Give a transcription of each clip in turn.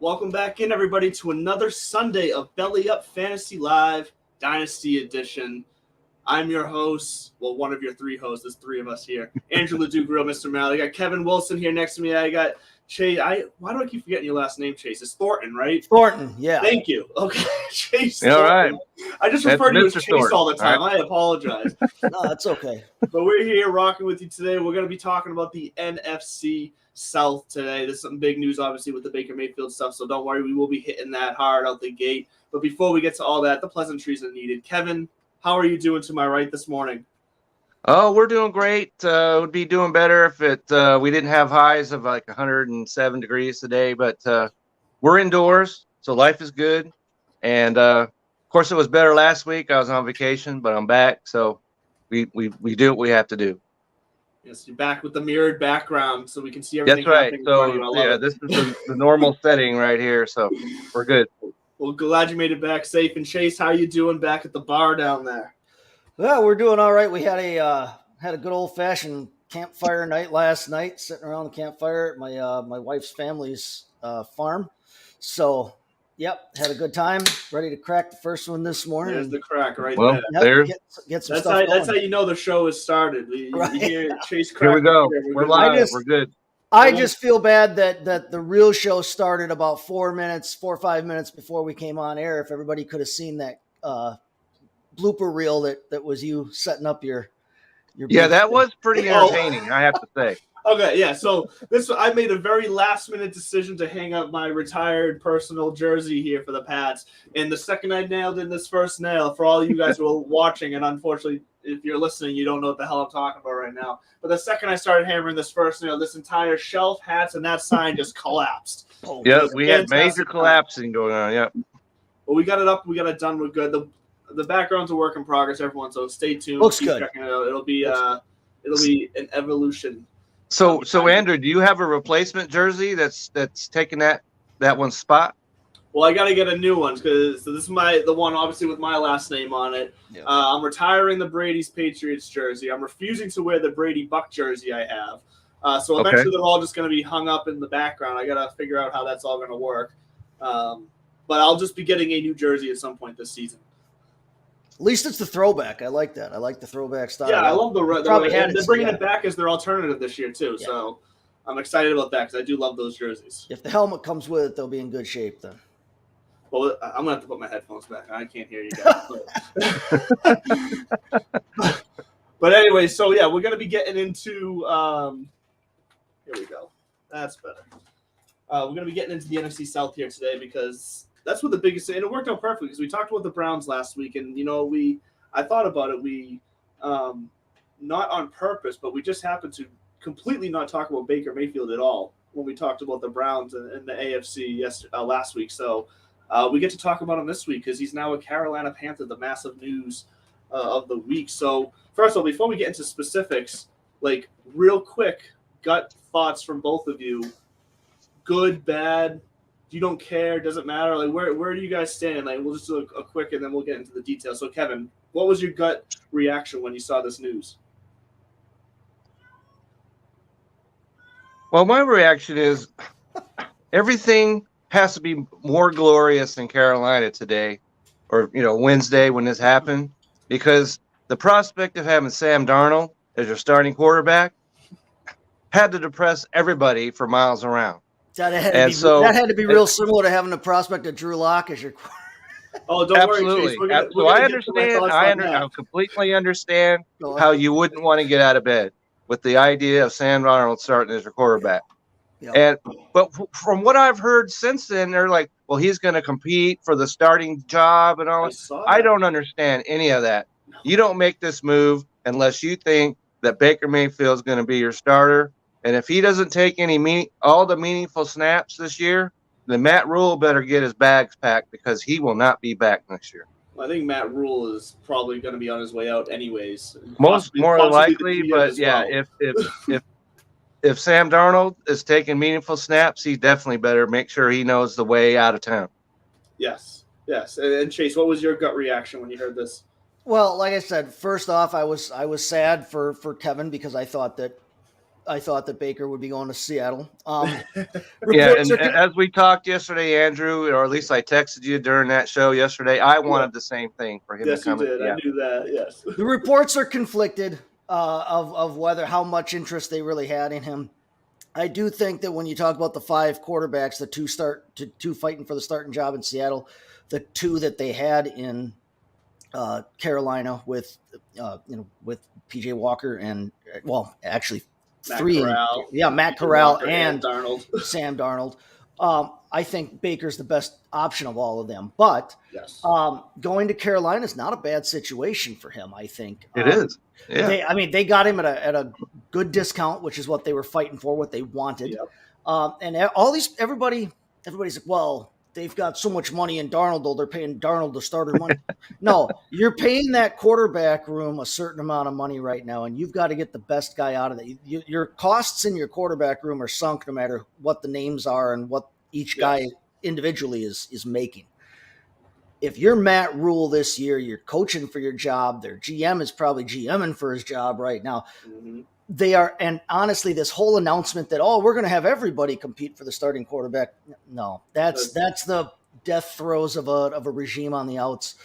Welcome back in, everybody, to another Sunday of Belly Up Fantasy Live Dynasty Edition. I'm your host, well, one of your three hosts. There's three of us here. Andrew LeDuc, real Mr. Malley. I got Kevin Wilson here next to me. I got Chase. Why do I keep forgetting your last name, Chase? It's Thornton, right? Thornton, yeah. Thank you. Okay, Chase. All right. I just refer to you as Mr. Chase Thornton. all the time. All right. I apologize. No, that's okay. But we're here rocking with you today. We're going to be talking about the NFC South today. There's some big news, obviously, with the Baker Mayfield stuff, so don't worry. We will be hitting that hard out the gate. But before we get to all that, the pleasantries are needed. Kevin, how are you doing to my right this morning? Oh, we're doing great. Would be doing better if we didn't have highs of like 107 degrees today, but we're indoors, so life is good. And of course, it was better last week. I was on vacation, but I'm back, so we do what we have to do. Yes, you're back with the mirrored background, so we can see everything. That's right. happening in front of you. I love it. This is the normal setting right here, so we're good. Well, glad you made it back safe. And Chase, how you doing back at the bar down there? Well, we're doing all right. We had a good old fashioned campfire night last night, sitting around the campfire at my wife's family's farm. So, yep, had a good time. Ready to crack the first one this morning. There's the crack right Well, there. Yep, get some That's stuff how, going. that's how you know the show has started. You hear Chase crack. Here we go. We're live. We're good. I just feel bad that the real show started about 4 or 5 minutes before we came on air. If everybody could have seen that blooper reel that was you setting up your Yeah, that was pretty entertaining, I have to say. Okay, yeah. So I made a very last minute decision to hang up my retired personal jersey here for the Pats. And the second I nailed in this first nail, for all you guys who are watching, and unfortunately, if you're listening, you don't know what the hell I'm talking about right now. But the second I started hammering this first nail, this entire shelf, hats, and that sign just collapsed. Yeah, we had major collapsing going on. Yeah. Well, we got it up. We got it done. We're good. The background's a work in progress, everyone. So stay tuned. Looks Keep good. checking it out. It'll be an evolution. So Andrew, do you have a replacement jersey that's taking that one's spot? Well, I got to get a new one because this is the one obviously with my last name on it. Yeah. I'm retiring the Brady's Patriots jersey. I'm refusing to wear the Brady Buck jersey I have. So eventually they're all just going to be hung up in the background. I got to figure out how that's all going to work. But I'll just be getting a new jersey at some point this season. At least it's the throwback. I like that. I like the throwback style. Yeah, I love they're bringing it back as their alternative this year too. Yeah. So I'm excited about that because I do love those jerseys. If the helmet comes with it, they'll be in good shape then. Well, I'm gonna have to put my headphones back. I can't hear you guys. But anyway, so yeah, we're gonna be getting into. Here we go. That's better. We're gonna be getting into the NFC South here today because that's what the biggest. And it worked out perfectly because we talked about the Browns last week, and I thought about it. We, not on purpose, but we just happened to completely not talk about Baker Mayfield at all when we talked about the Browns and the AFC last week. So. We get to talk about him this week because he's now a Carolina Panther, the massive news of the week. So, first of all, before we get into specifics, like real quick gut thoughts from both of you. Good, bad, you don't care, doesn't matter. Like where do you guys stand? Like we'll just do a quick and then we'll get into the details. So, Kevin, what was your gut reaction when you saw this news? Well, my reaction is everything has to be more glorious in Carolina today or, Wednesday when this happened, because the prospect of having Sam Darnold as your starting quarterback had to depress everybody for miles around. That had to be real similar to having the prospect of Drew Lock as your quarterback. Oh, don't worry, Chase. I understand. I completely understand how you wouldn't want to get out of bed with the idea of Sam Darnold starting as your quarterback. Yep. But from what I've heard since then, they're like, well, he's going to compete for the starting job and all. I don't understand any of that. You don't make this move unless you think that Baker Mayfield is going to be your starter. And if he doesn't take all the meaningful snaps this year, then Matt Rule better get his bags packed because he will not be back next year. Well, I think Matt Rule is probably going to be on his way out anyways. More likely, but yeah, well. If Sam Darnold is taking meaningful snaps, he definitely better make sure he knows the way out of town. Yes. And Chase, what was your gut reaction when you heard this? Well, like I said, first off, I was sad for Kevin because I thought that thought that Baker would be going to Seattle. Yeah, and as we talked yesterday, Andrew, or at least I texted you during that show yesterday, I wanted the same thing for him to come. Yes, you did. I knew that. Yes. The reports are conflicted of how much interest they really had in him. I do think that when you talk about the 5 quarterbacks, the two fighting for the starting job in Seattle, the 2 that they had in Carolina with PJ Walker and actually Matt 3, Corral. Matt Corral Walker and Darnold. Sam Darnold. I think Baker's the best option of all of them, but yes. Going to Carolina is not a bad situation for him. I think it is. Yeah. They got him at a good discount, which is what they were fighting for, what they wanted. Yep. And everybody's like, well, they've got so much money in Darnold, though they're paying Darnold the starter money. No, you're paying that quarterback room a certain amount of money right now, and you've got to get the best guy out of that. Your costs in your quarterback room are sunk no matter what the names are and what each guy individually is making. If you're Matt Rule this year, you're coaching for your job. Their GM is probably GMing for his job right now. Mm-hmm. They are, and honestly, this whole announcement that, we're going to have everybody compete for the starting quarterback. No, that's the death throes of a regime on the outs.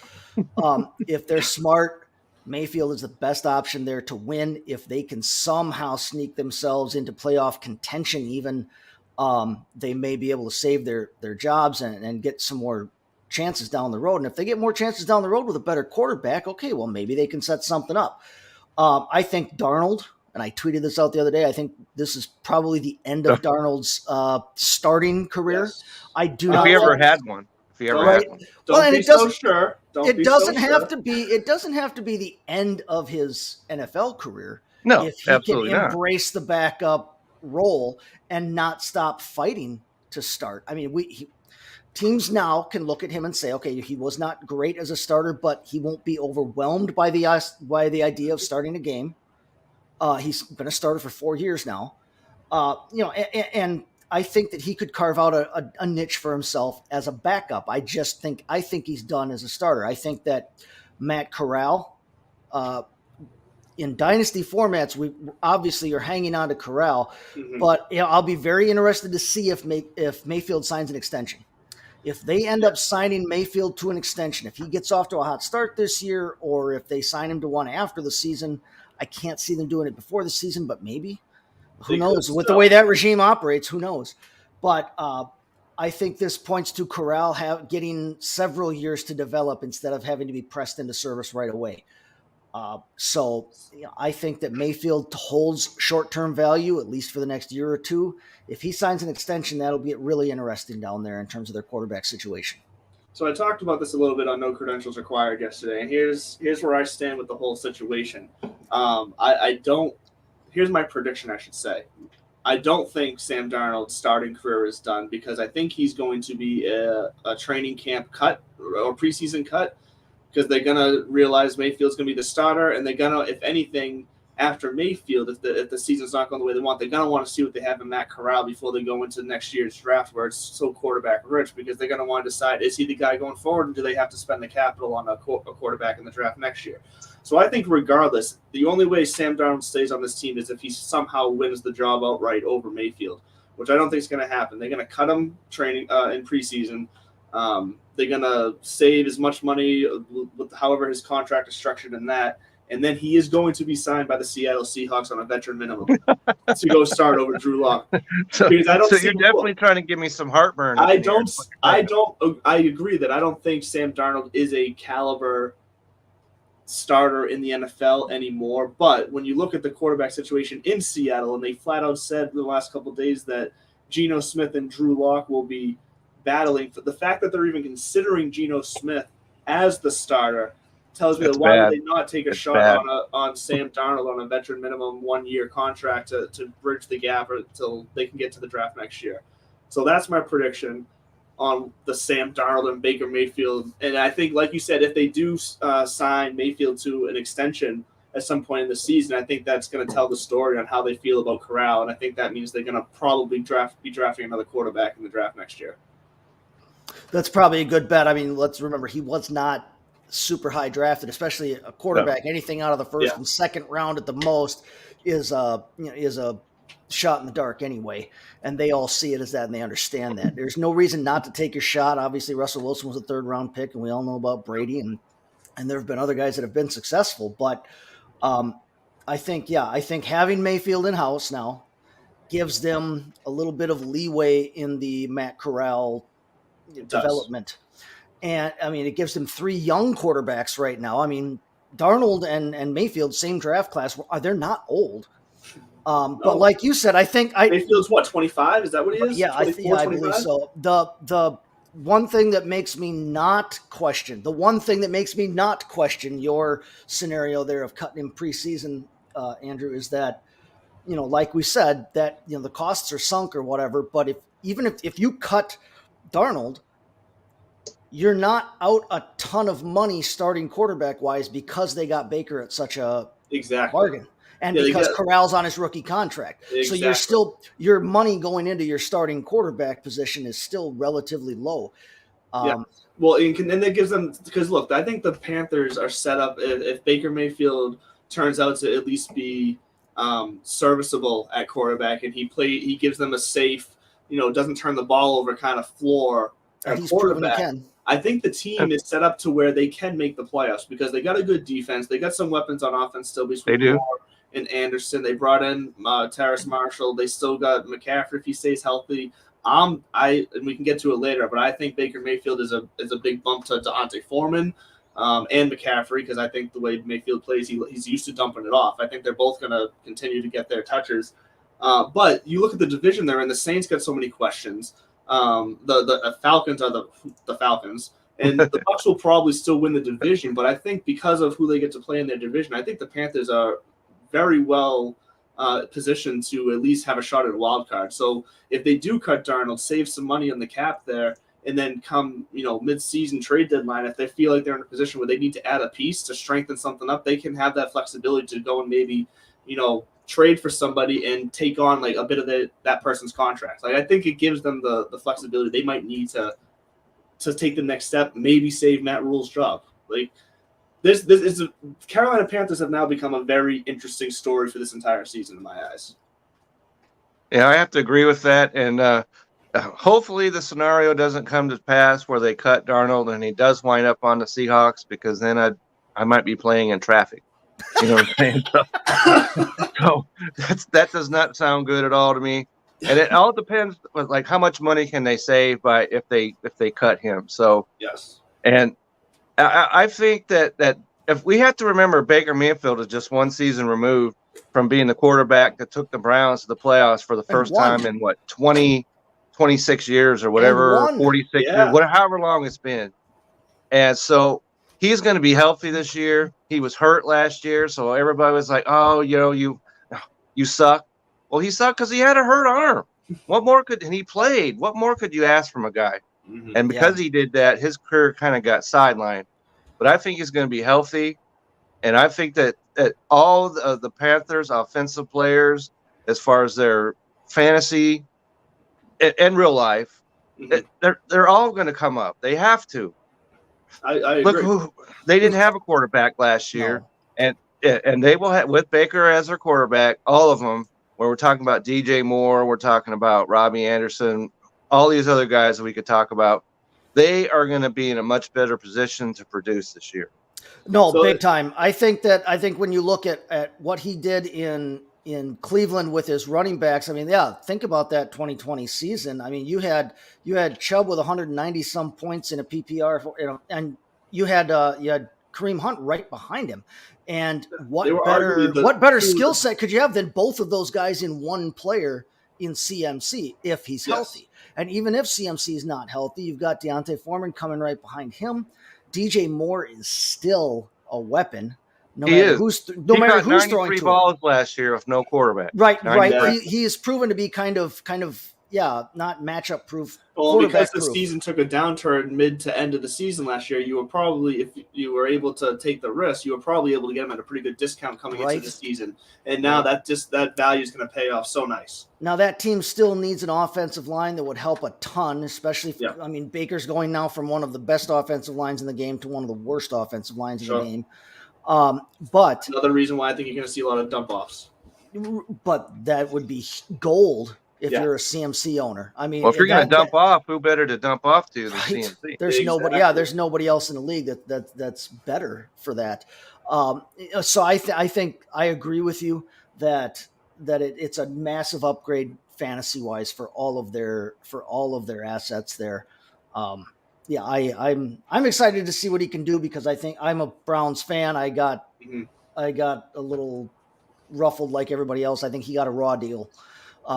If they're smart, Mayfield is the best option there to win. If they can somehow sneak themselves into playoff contention, even they may be able to save their jobs and get some more chances down the road. And if they get more chances down the road with a better quarterback, okay, well, maybe they can set something up. I think Darnold, and I tweeted this out the other day, I think this is probably the end of Darnold's starting career. Yes. I do if not. He ever had one. If he ever had one. Don't be so sure. It doesn't have to be. It doesn't have to be the end of his NFL career. No, if he absolutely can not. Embrace the backup role and not stop fighting to start. I mean, teams now can look at him and say, okay, he was not great as a starter, but he won't be overwhelmed by the idea of starting a game. He's been a starter for 4 years now. And I think that he could carve out a niche for himself as a backup. I think he's done as a starter. I think that Matt Corral, in dynasty formats, we obviously are hanging on to Corral, but I'll be very interested to see if Mayfield signs an extension. If they end up signing Mayfield to an extension, if he gets off to a hot start this year, or if they sign him to one after the season, I can't see them doing it before the season, but maybe. Who knows? With the way that regime operates, who knows? But I think this points to Corral getting several years to develop instead of having to be pressed into service right away. So I think that Mayfield holds short-term value, at least for the next year or two. If he signs an extension, that'll get really interesting down there in terms of their quarterback situation. So I talked about this a little bit on No Credentials Required yesterday, and here's where I stand with the whole situation. Here's my prediction, I should say. I don't think Sam Darnold's starting career is done because I think he's going to be a training camp cut or preseason cut because they're going to realize Mayfield's going to be the starter, and they're going to, if anything, after Mayfield, if the season's not going the way they want, they're going to want to see what they have in Matt Corral before they go into next year's draft where it's so quarterback rich because they're going to want to decide, is he the guy going forward, or do they have to spend the capital on a quarterback in the draft next year? So I think regardless, the only way Sam Darnold stays on this team is if he somehow wins the job outright over Mayfield, which I don't think is going to happen. They're going to cut him training in preseason. They're going to save as much money with however his contract is structured in that. And then he is going to be signed by the Seattle Seahawks on a veteran minimum to go start over Drew Lock. So you're definitely trying to give me some heartburn. I agree that I don't think Sam Darnold is a caliber starter in the NFL anymore. But when you look at the quarterback situation in Seattle, and they flat out said in the last couple of days that Geno Smith and Drew Lock will be battling, for the fact that they're even considering Geno Smith as the starter tells me that why would they not take a shot on Sam Darnold on a veteran minimum 1 year contract to bridge the gap until they can get to the draft next year. So that's my prediction on the Sam Darnold and Baker Mayfield. And I think, like you said, if they do sign Mayfield to an extension at some point in the season, I think that's going to tell the story on how they feel about Corral. And I think that means they're going to probably be drafting another quarterback in the draft next year. That's probably a good bet. I mean, let's remember he was not super high drafted, especially a quarterback. No. Anything out of the first and second round at the most is a shot in the dark anyway, and they all see it as that, and they understand that. There's no reason not to take your shot. Obviously, Russell Wilson was a 3rd-round pick, and we all know about Brady, and there have been other guys that have been successful. But I think having Mayfield in-house now gives them a little bit of leeway in the Matt Corral development. And, I mean, it gives them 3 young quarterbacks right now. I mean, Darnold and Mayfield, same draft class, they're not old. But like you said, I think Mayfield's what, 25? Is that what he is? Yeah, I believe so. The one thing that makes me not question your scenario there of cutting him preseason, Andrew, is that, like we said, that the costs are sunk or whatever. But if you cut Darnold, you're not out a ton of money starting quarterback wise because they got Baker at such a bargain. And because Corral's on his rookie contract. Exactly. So your money going into your starting quarterback position is still relatively low. Well, and that gives them, because look, I think the Panthers are set up if Baker Mayfield turns out to at least be serviceable at quarterback, and he gives them a safe, doesn't turn the ball over kind of floor at quarterback. I think the team is set up to where they can make the playoffs because they got a good defense. They got some weapons on offense still. They do. And Anderson, they brought in Terrace Marshall. They still got McCaffrey if he stays healthy. And we can get to it later, but I think Baker Mayfield is a big bump to Deontay Foreman and McCaffrey because I think the way Mayfield plays, he's used to dumping it off. I think they're both going to continue to get their touches. But you look at the division there, and the Saints got so many questions. The Falcons are the Falcons, and the Bucs will probably still win the division. But I think because of who they get to play in their division, I think the Panthers are very well positioned to at least have a shot at a wild card. So if they do cut Darnold, save some money on the cap there, and then come mid-season trade deadline, if they feel like they're in a position where they need to add a piece to strengthen something up, they can have that flexibility to go and maybe trade for somebody and take on like a bit of that person's contract. Like I think it gives them the flexibility they might need to take the next step, maybe save Matt Rule's job. Like this is Carolina Panthers have now become a very interesting story for this entire season in my eyes. Yeah, I have to agree with that, and hopefully the scenario doesn't come to pass where they cut Darnold and he does wind up on the Seahawks, because then I might be playing in traffic. You know what I'm saying? So that does not sound good at all to me. And it all depends, like how much money can they save by if they cut him. So yes, and I think that if we have to remember, Baker Mayfield is just one season removed from being the quarterback that took the Browns to the playoffs for the first time in 26 years or whatever, 46 years, however long it's been. And so he's going to be healthy this year. He was hurt last year, so everybody was like, "Oh, you suck." Well, he sucked because he had a hurt arm. And he played. What more could you ask from a guy? Mm-hmm. And because he did that, his career kind of got sidelined. But I think he's going to be healthy, and I think that all the Panthers' offensive players, as far as their fantasy and real life, they're all going to come up. They have to. I agree. Look, they didn't have a quarterback last year, and they will have, with Baker as their quarterback, all of them. Where we're talking about DJ Moore, we're talking about Robbie Anderson, all these other guys that we could talk about. They are going to be in a much better position to produce this year. No, big time. I think when you look at what he did in Cleveland with his running backs, I mean, think about that 2020 season. I mean, you had Chubb with 190 some points in a PPR, and you had Kareem Hunt right behind him. And what better skill set could you have than both of those guys in one player in CMC if he's healthy? And even if CMC is not healthy, you've got Deontay Foreman coming right behind him. DJ Moore is still a weapon. No matter who's throwing to balls him. Last year with no quarterback. Right. He is proven to be kind of not matchup proof. Well, because the season took a downturn mid to end of the season last year, you were probably, if you were able to take the risk, you were probably able to get him at a pretty good discount coming into the season. And now that value is going to pay off so nice. Now that team still needs an offensive line that would help a ton, especially I mean, Baker's going now from one of the best offensive lines in the game to one of the worst offensive lines in the game. But another reason why I think you're going to see a lot of dump offs. but that would be gold if you're a CMC owner. I mean, well, if you're going to dump off, who better to dump off to than CMC? There's nobody. Yeah, there's nobody else in the league that's better for that. So I think I agree with you that it's a massive upgrade fantasy wise for all of their assets there. I'm excited to see what he can do because I think I'm a Browns fan. I got a little ruffled like everybody else. I think he got a raw deal.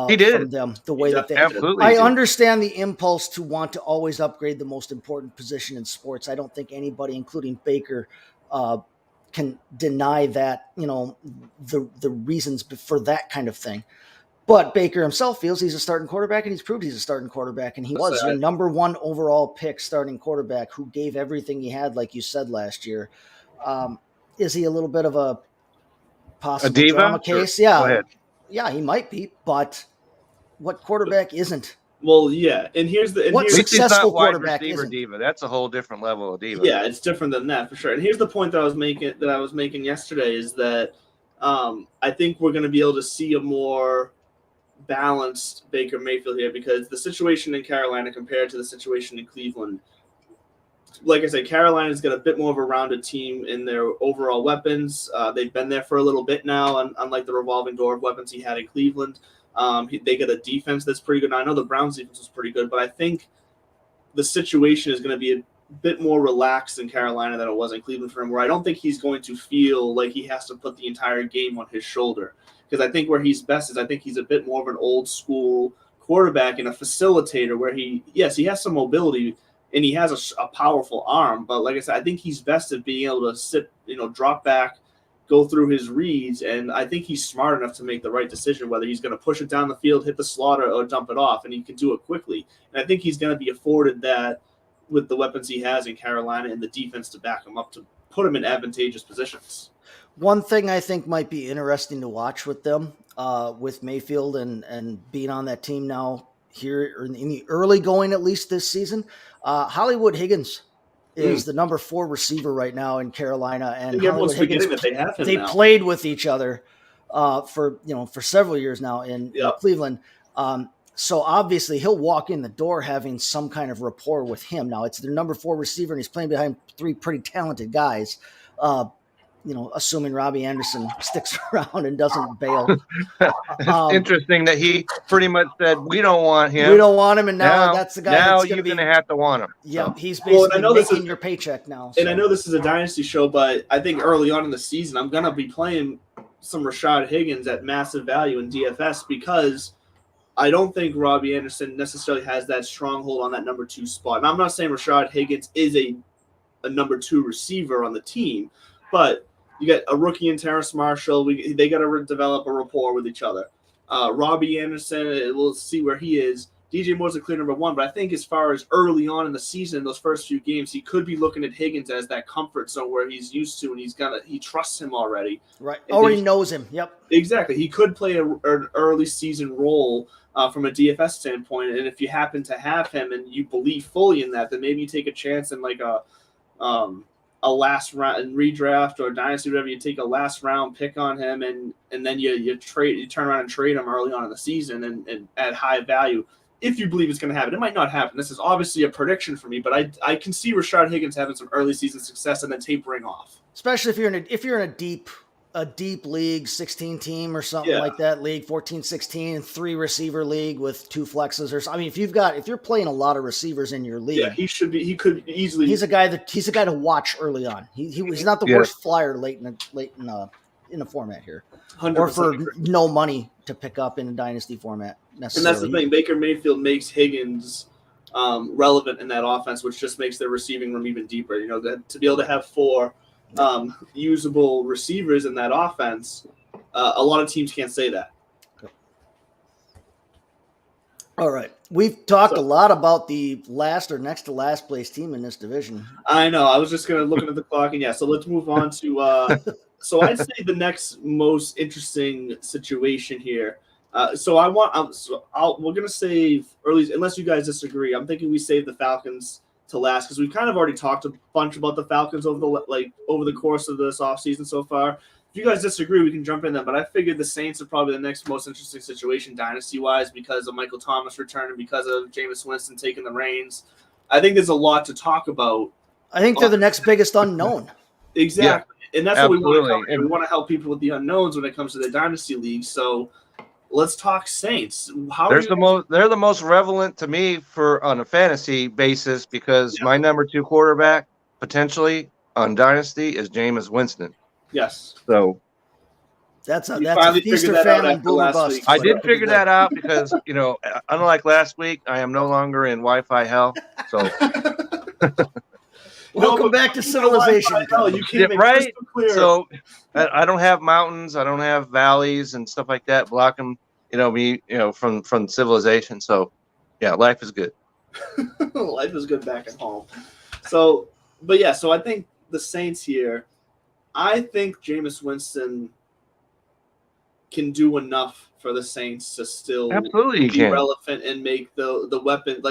He did. From them the way that they absolutely. I understand the impulse to want to always upgrade the most important position in sports. I don't think anybody, including Baker, can deny that, the reasons for that kind of thing. But Baker himself feels he's a starting quarterback, and he's proved he's a starting quarterback, and he was your number one overall pick starting quarterback who gave everything he had, like you said last year. Is he a little bit of a possible drama case? Sure. Go ahead. Yeah, he might be, but what quarterback isn't? Well, yeah, and here's successful quarterback isn't? Diva. That's a whole different level of diva. Yeah, it's different than that for sure. And here's the point that I was making yesterday is that I think we're going to be able to see a more balanced Baker Mayfield here because the situation in Carolina compared to the situation in Cleveland, like I said, Carolina's got a bit more of a rounded team in their overall weapons. They've been there for a little bit now, unlike the revolving door of weapons he had in Cleveland. They got a defense that's pretty good. Now, I know the Browns defense was pretty good, but I think the situation is going to be a bit more relaxed in Carolina than it was in Cleveland for him, where I don't think he's going to feel like he has to put the entire game on his shoulder. Because I think where he's best is I think he's a bit more of an old school quarterback and a facilitator where he has some mobility and he has a powerful arm. But like I said, I think he's best at being able to sit, drop back, go through his reads, and I think he's smart enough to make the right decision, whether he's going to push it down the field, hit the slot, or dump it off, and he can do it quickly. And I think he's going to be afforded that with the weapons he has in Carolina and the defense to back him up to put him in advantageous positions. One thing I think might be interesting to watch with them, with Mayfield and being on that team now here in the early going, at least this season, Hollywood Higgins is the number 4 receiver right now in Carolina, and Hollywood Higgins, they played with each other for several years now in Cleveland. So obviously he'll walk in the door having some kind of rapport with him. Now it's their number 4 receiver, and he's playing behind 3 pretty talented guys. Assuming Robbie Anderson sticks around and doesn't bail. It's interesting that he pretty much said, we don't want him. We don't want him, and now that's the guy now you're going to have to want him. Yeah, he's basically making your paycheck now. So. And I know this is a dynasty show, but I think early on in the season, I'm going to be playing some Rashad Higgins at massive value in DFS because I don't think Robbie Anderson necessarily has that stronghold on that number 2 spot. And I'm not saying Rashad Higgins is a number 2 receiver on the team, but you got a rookie in Terrace Marshall. They got to develop a rapport with each other. Robbie Anderson, we'll see where he is. DJ Moore's a clear number 1, but I think as far as early on in the season, those first few games, he could be looking at Higgins as that comfort zone where he's used to and he trusts him already. Right. Already knows him. Yep. Exactly. He could play an early season role from a DFS standpoint, and if you happen to have him and you believe fully in that, then maybe you take a chance in like a last round in redraft or dynasty, whatever. You take a last round pick on him, and then you turn around and trade him early on in the season and at high value. If you believe it's going to happen, it might not happen. This is obviously a prediction for me, but I can see Rashad Higgins having some early season success and then tapering off. Especially if you're in a deep league, 16 team or something like that league, 14, 16, 3 receiver league with 2 flexes or something. I mean, if you're playing a lot of receivers in your league, he could easily. He's a guy to watch early on. He's not the worst flyer late in a format here, 100% or for no money to pick up in a dynasty format necessarily. And that's the thing. Baker Mayfield makes Higgins relevant in that offense, which just makes their receiving room even deeper. To be able to have 4 usable receivers in that offense, a lot of teams can't say that. All right. We've talked a lot about the last or next to last place team in this division. I know. I was just going to look at the clock, and so let's move on to so I'd say the next most interesting situation here. We're going to save early, unless you guys disagree. I'm thinking we save the Falcons to last because we've kind of already talked a bunch about the Falcons over the course of this offseason so far. if you guys disagree, we can jump in there. But I figured the Saints are probably the next most interesting situation dynasty-wise because of Michael Thomas returning, because of Jameis Winston taking the reins. I think there's a lot to talk about. I think they're the next biggest unnknown. Exactly. Yeah, and that's absolutely. what we want to cover. We want to help people with the unknowns when it comes to the dynasty league. So let's talk Saints. They're the most relevant to me on a fantasy basis because my number 2 quarterback potentially on dynasty is Jameis Winston. Yes. So that's a feast or famine, boom or bust. I did figure that out because, unlike last week, I am no longer in Wi-Fi hell. So welcome back to civilization. You can't make right? Clear. So I don't have mountains, I don't have valleys and stuff like that blocking, me, from civilization. So yeah, life is good. Life is good back at home. So I think the Saints here, I think Jameis Winston can do enough for the Saints to still be relevant and make the weapon.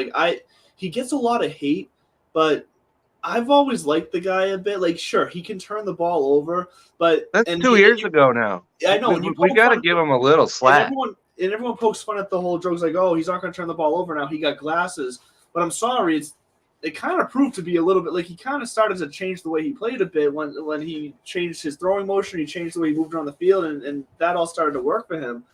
He gets a lot of hate, but I've always liked the guy a bit. Like, sure, he can turn the ball over, but that's 2 years ago now. I know. We got to give him a little slack. And everyone pokes fun at the whole jokes like, oh, he's not going to turn the ball over now. He got glasses. But I'm sorry, it kind of proved to be a little bit like he kind of started to change the way he played a bit when he changed his throwing motion. He changed the way he moved around the field, and that all started to work for him.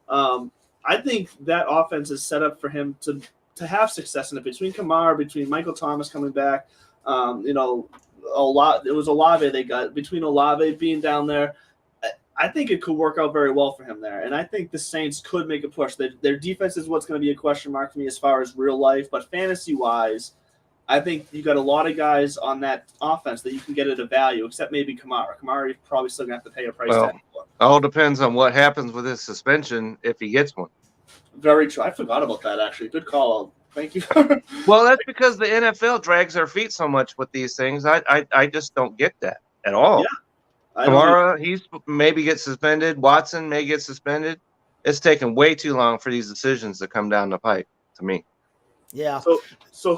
I think that offense is set up for him to have success in it. Between Kamara, between Michael Thomas coming back, it was Olave they got. Between Olave being down there, I think it could work out very well for him there. And I think the Saints could make a push. Their defense is what's going to be a question mark for me as far as real life, but fantasy-wise, I think you got a lot of guys on that offense that you can get at a value, except maybe Kamara. Kamara, you're probably still going to have to pay a price tag for. All depends on what happens with his suspension if he gets one. Very true. I forgot about that, actually. Good call. Thank you. Well, that's because the NFL drags their feet so much with these things. I just don't get that at all. Yeah. Kamara, he's maybe get suspended. Watson may get suspended. It's taken way too long for these decisions to come down the pipe to me. Yeah. So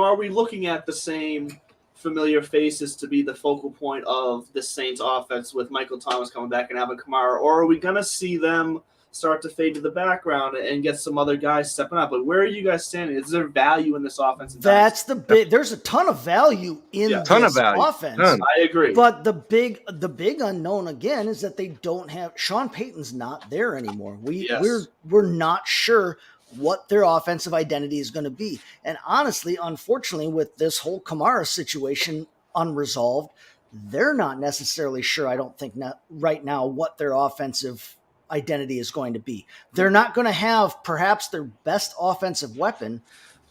are we looking at the same familiar faces to be the focal point of the Saints offense with Michael Thomas coming back and Alvin Kamara, or are we going to see them start to fade to the background and get some other guys stepping up? But where are you guys standing? Is there value in this offense? That's the big. There's a ton of value in this offense. I agree. But the big unknown again is that they don't have Sean Payton's not there anymore. We're not sure what their offensive identity is going to be. And honestly, unfortunately, with this whole Kamara situation unresolved, they're not necessarily sure, I don't think right now, what their offensive identity is going to be. They're not going to have perhaps their best offensive weapon,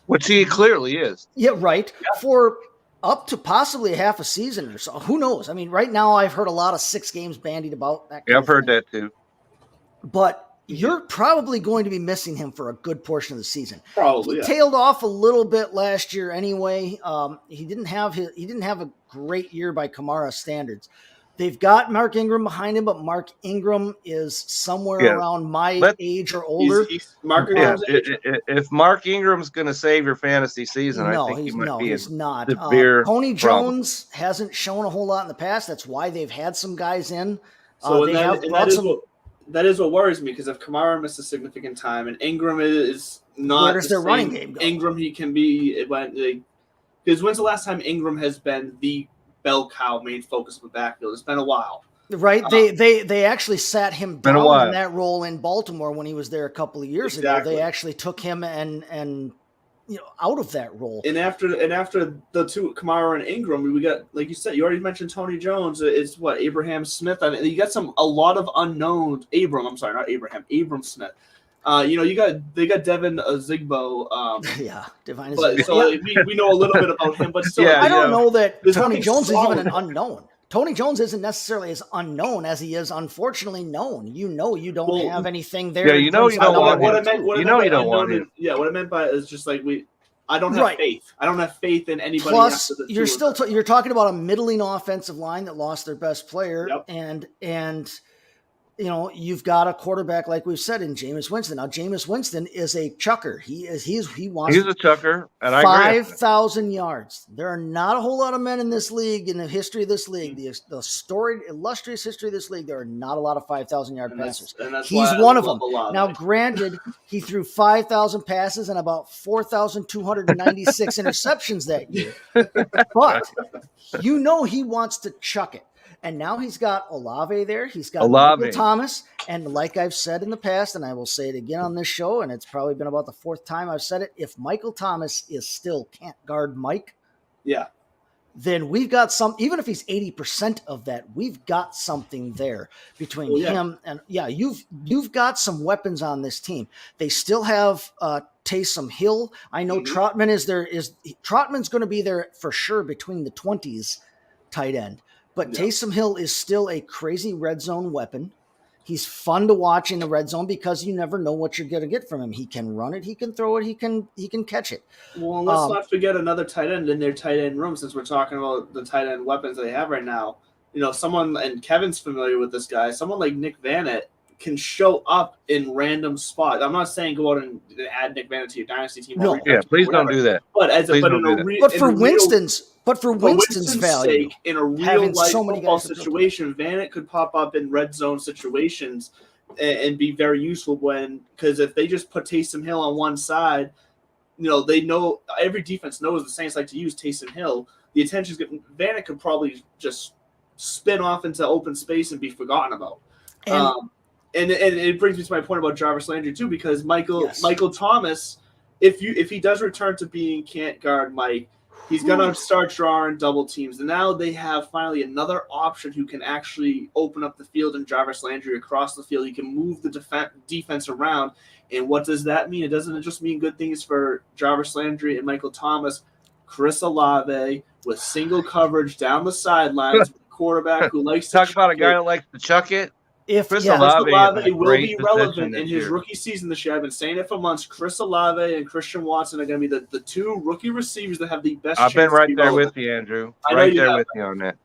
which he clearly is. Yeah, right. Yeah. For up to possibly half a season or so. Who knows? I mean, right now I've heard a lot of 6 games bandied about. I've heard that too. But you're probably going to be missing him for a good portion of the season. Probably. He tailed off a little bit last year anyway. He didn't have a great year by Kamara standards. They've got Mark Ingram behind him, but Mark Ingram is somewhere around my age or older. If Mark Ingram's going to save your fantasy season, I think he's not. Tony Jones hasn't shown a whole lot in the past. That's why they've had some guys in. So that is what worries me, because if Kamara missed a significant time and Ingram is not, where does their running game go? Ingram, he can be. Because when's the last time Ingram has been the bell cow main focus of the backfield? It's been a while, right? They actually sat him down in that role in Baltimore when he was there a couple of years ago. They actually took him and out of that role. And after the two, Kamara and Ingram, we got, like you said, you already mentioned Tony Jones. It's what, Abraham Smith. I mean, you got a lot of unknown. Abram Smith. They got Devin Zigbo. Divine Zigbo. So we know a little bit about him, but still, I don't know that Tony Jones is even an unknown. Tony Jones isn't necessarily as unknown as he is unfortunately known. You don't have anything there. Yeah, you don't want him. What I meant by it is just like I don't have faith. I don't have faith in anybody. Plus, you're still you're talking about a middling offensive line that lost their best player, and you've got a quarterback, like we've said, in Jameis Winston. Now, Jameis Winston is a chucker. He's a chucker, and I agree. 5,000 yards. There are not a whole lot of men in this league, in the history of this league, the storied, illustrious history of this league. There are not a lot of 5,000-yard passers. He's one of them. Now, granted, he threw 5,000 passes and about 4,296 interceptions that year, but he wants to chuck it. And now he's got Olave there. He's got Michael Thomas. And like I've said in the past, and I will say it again on this show, and it's probably been about the fourth time I've said it, if Michael Thomas can't guard Mike, then we've got even if he's 80% of that, we've got something there between him and you've got some weapons on this team. They still have Taysom Hill. I know Trotman's going to be there for sure between the 20s tight end. But Taysom Hill is still a crazy red zone weapon. He's fun to watch in the red zone because you never know what you're going to get from him. He can run it, he can throw it, he can catch it. Well, let's not forget another tight end in their tight end room, since we're talking about the tight end weapons they have right now. Someone, and Kevin's familiar with this guy, someone like Nick Vannett can show up in random spots. I'm not saying go out and add Nick Vannett to your dynasty team. No, please don't do that. But for Winston's value, sake, in a real life football situation, Vannett could pop up in red zone situations and be very useful because if they just put Taysom Hill on one side, they know every defense knows the Saints like to use Taysom Hill. The attention's getting Vannett could probably just spin off into open space and be forgotten about. And it brings me to my point about Jarvis Landry too, because Michael Thomas, if he does return to being can't guard Mike, he's gonna start drawing double teams. And now they have finally another option who can actually open up the field and Jarvis Landry across the field. He can move the defense around. And what does that mean? It doesn't just mean good things for Jarvis Landry and Michael Thomas. Chris Olave with single coverage down the sidelines, with a quarterback who likes to talk about a guy that likes to chuck it. Chris Olave will be relevant in his rookie season this year. I've been saying it for months. Chris Olave and Christian Watson are going to be the two rookie receivers that have the best chance. I've been right there with you, Andrew. Right there with you on that.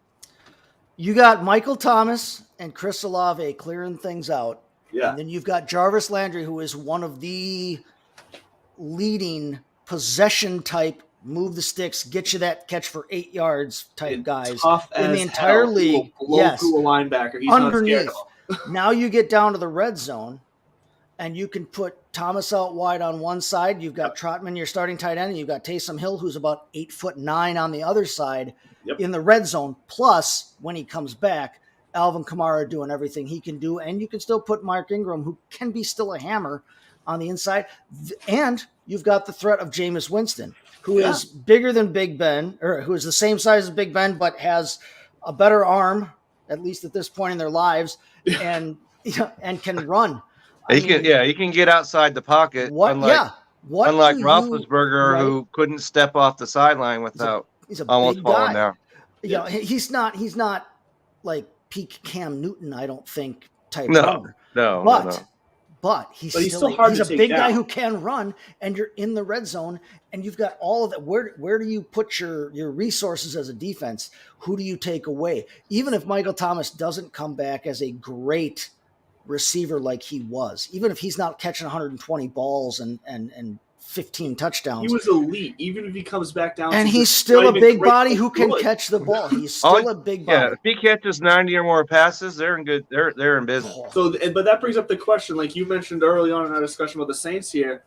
You got Michael Thomas and Chris Olave clearing things out. Yeah. And then you've got Jarvis Landry, who is one of the leading possession type, move the sticks, get you that catch for 8 yards type guys in the entire league. Yes. Through a linebacker. He's underneath. Not scared Now you get down to the red zone, and you can put Thomas out wide on one side. You've got Trotman, your starting tight end, and you've got Taysom Hill, who's about 8'9" on the other side in the red zone. Plus, when he comes back, Alvin Kamara doing everything he can do, and you can still put Mark Ingram, who can be still a hammer on the inside. And you've got the threat of Jameis Winston, who is bigger than Big Ben, or who is the same size as Big Ben, but has a better arm, at least at this point in their lives, and can run. He can get outside the pocket. Unlike Roethlisberger, who couldn't step off the sideline without almost falling down. He's not like peak Cam Newton, I don't think, type runner. But he's still hard he's a big guy who can run, and you're in the red zone, and you've got all of that. Where do you put your resources as a defense? Who do you take away? Even if Michael Thomas doesn't come back as a great receiver like he was, even if he's not catching 120 balls and 15 touchdowns. He was elite, even if he comes back down. And he's still a big body who can catch the ball. He's still a big body. Yeah, if he catches 90 or more passes, they're in good. They're in business. So, but that brings up the question, like you mentioned early on in our discussion about the Saints here.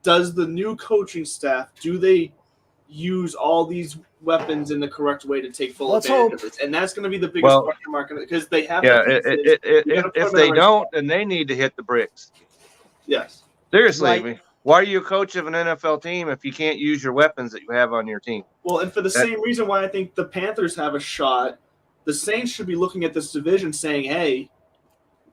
Does the new coaching staff, do they use all these weapons in the correct way to take full advantage of it? And that's going to be the biggest question mark, because they have. Yeah, if they don't, then they need to hit the bricks. Yes. Seriously. Why are you a coach of an NFL team if you can't use your weapons that you have on your team? Well, and for the same reason why I think the Panthers have a shot, the Saints should be looking at this division saying, hey,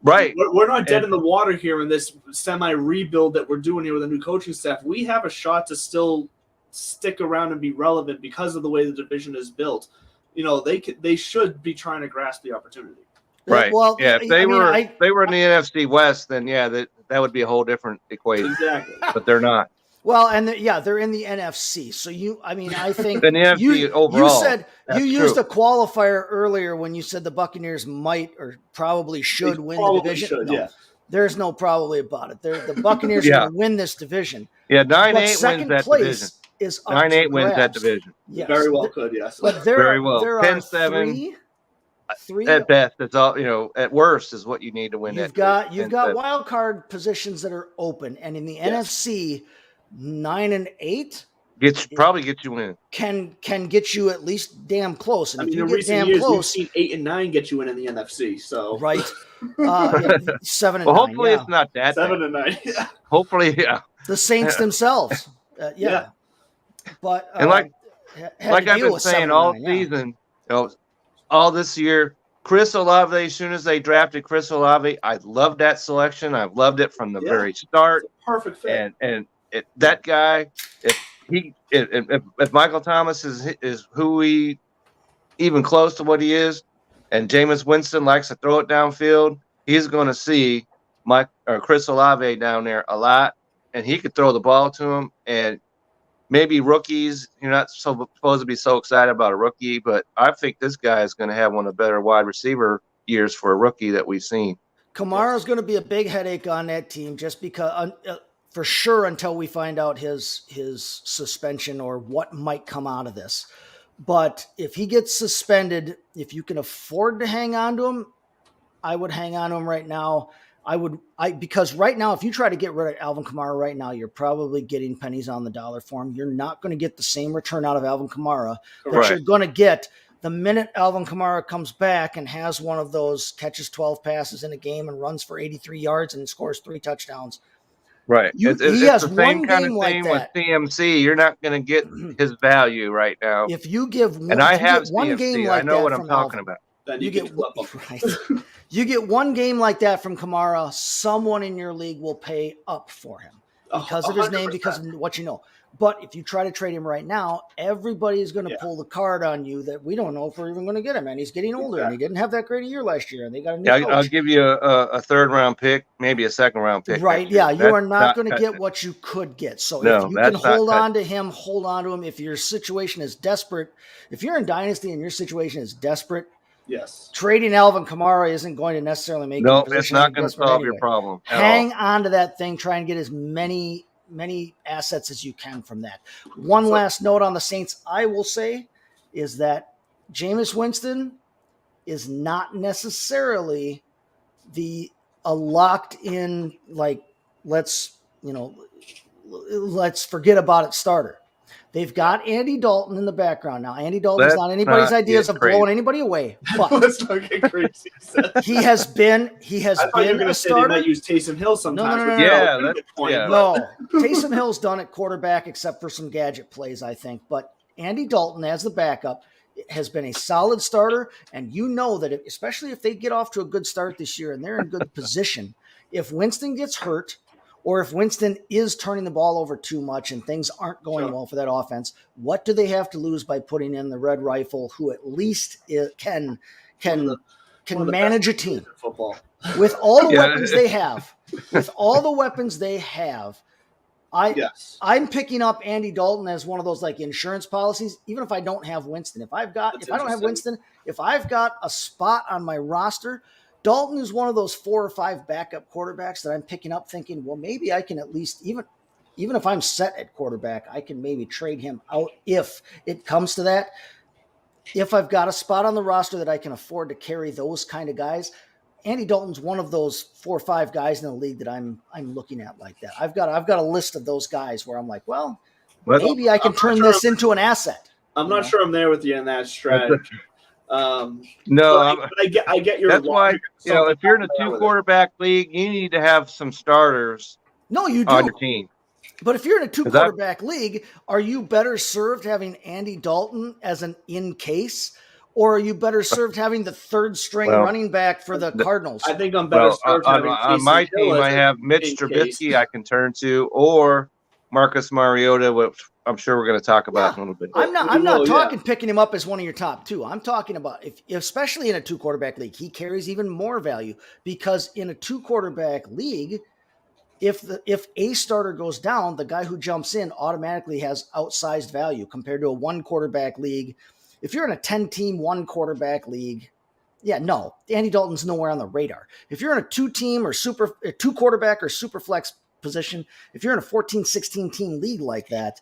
we're not dead in the water here in this semi-rebuild that we're doing here with a new coaching staff. We have a shot to still stick around and be relevant because of the way the division is built. They should be trying to grasp the opportunity. Right. Well, if they were in the NFC West, then that would be a whole different equation. Exactly. But they're not. Well, and they're in the NFC. So I think the NFC overall. You used a qualifier earlier when you said the Buccaneers might or probably should win the division. Yeah. There's no probably about it. The Buccaneers are going to win this division. Yeah, 9-8 wins that division. Is 9-8 wins that division. Yes. Very well could, yes. But there are 10-7. Three at best, it's all at worst is what you need to win. You've got wild card positions that are open, and in the NFC, 9 and 8 probably get you in. Can get you at least damn close. And if you in get recent damn years, close, we've seen 8 and 9 get you in the NFC. So 7 and 9. Hopefully it's not that 7 and 9. Yeah. Hopefully, yeah. The Saints themselves, But and like I've been saying all season, all this year, Chris Olave, as soon as they drafted Chris Olave, I loved that selection. I've loved it from the very start. Perfect fit. And that guy, if Michael Thomas is who he, even close to what he is, and Jameis Winston likes to throw it downfield, he's going to see Chris Olave down there a lot, and he could throw the ball to him. And maybe rookies, you're not supposed to be so excited about a rookie, but I think this guy is going to have one of the better wide receiver years for a rookie that we've seen. Kamara's going to be a big headache on that team just because, for sure, until we find out his suspension or what might come out of this. But if he gets suspended, if you can afford to hang on to him, I would hang on to him right now. Because right now, if you try to get rid of Alvin Kamara right now, you're probably getting pennies on the dollar for him. You're not going to get the same return out of Alvin Kamara that you're going to get the minute Alvin Kamara comes back and has one of those catches 12 passes in a game and runs for 83 yards and scores 3 touchdowns. Right. He has the one same kind game of thing like that. with CMC. You're not going to get his value right now. If you give one, and I have one CMC, game like I know that what from I'm talking Alvin, about. Then you get one game like that from Kamara, someone in your league will pay up for him because of his name, because of what you know. But if you try to trade him right now, everybody is going to pull the card on you that we don't know if we're even going to get him. And he's getting older, and he didn't have that great a year last year, and they got a new coach. I'll give you a 3rd-round pick, maybe a 2nd-round pick. Right, yeah. You are not going to get what you could get. So if you can hold on to him, hold on to him. If your situation is desperate, if you're in Dynasty and your situation is desperate, yes, trading Alvin Kamara isn't going to necessarily make no, it's not going to solve your problem. Hang on to that thing. Try and get as many assets as you can from that. One last note on the Saints, I will say, is that Jameis Winston is not necessarily a locked in, like, let's forget about it starter. They've got Andy Dalton in the background. Now, Andy Dalton's not anybody's ideas of blowing anybody away, but let's not get crazy. he has been a starter. They might use Taysom Hill sometimes. No, Taysom Hill's done at quarterback except for some gadget plays, I think. But Andy Dalton as the backup has been a solid starter, and you know that especially if they get off to a good start this year and they're in good position, if Winston gets hurt, or if Winston is turning the ball over too much and things aren't going well for that offense, what do they have to lose by putting in the red rifle, who at least can manage a team with all the weapons they have? With all the weapons they have, I'm picking up Andy Dalton as one of those like insurance policies. Even if I don't have Winston, if I don't have Winston, if I've got a spot on my roster, Dalton is one of those 4 or 5 backup quarterbacks that I'm picking up thinking, well, maybe I can at least, even if I'm set at quarterback, I can maybe trade him out if it comes to that. If I've got a spot on the roster that I can afford to carry those kind of guys, Andy Dalton's one of those 4 or 5 guys in the league that I'm looking at like that. I've got a list of those guys where I'm like, well, maybe I can turn this into an asset. I'm not sure I'm there with you in that strategy. No, I get your. That's why if you're in a 2-quarterback league, you need to have some starters. No, you do on your team. But if you're in a 2-quarterback league, are you better served having Andy Dalton as an in case, or are you better served having the 3rd-string running back for the Cardinals? I think I'm better served having on my team. I have Mitch Trubisky I can turn to, or Marcus Mariota, which I'm sure we're going to talk about in a little bit. I'm not talking picking him up as one of your top 2. I'm talking about if especially in a 2-quarterback league, he carries even more value because in a 2-quarterback league, if a starter goes down, the guy who jumps in automatically has outsized value compared to a 1 quarterback league. If you're in a 10-team 1 quarterback league, yeah, no, Andy Dalton's nowhere on the radar. If you're in a 2-team or 2 quarterback or super flex position, if you're in a 14, 16 team league like that,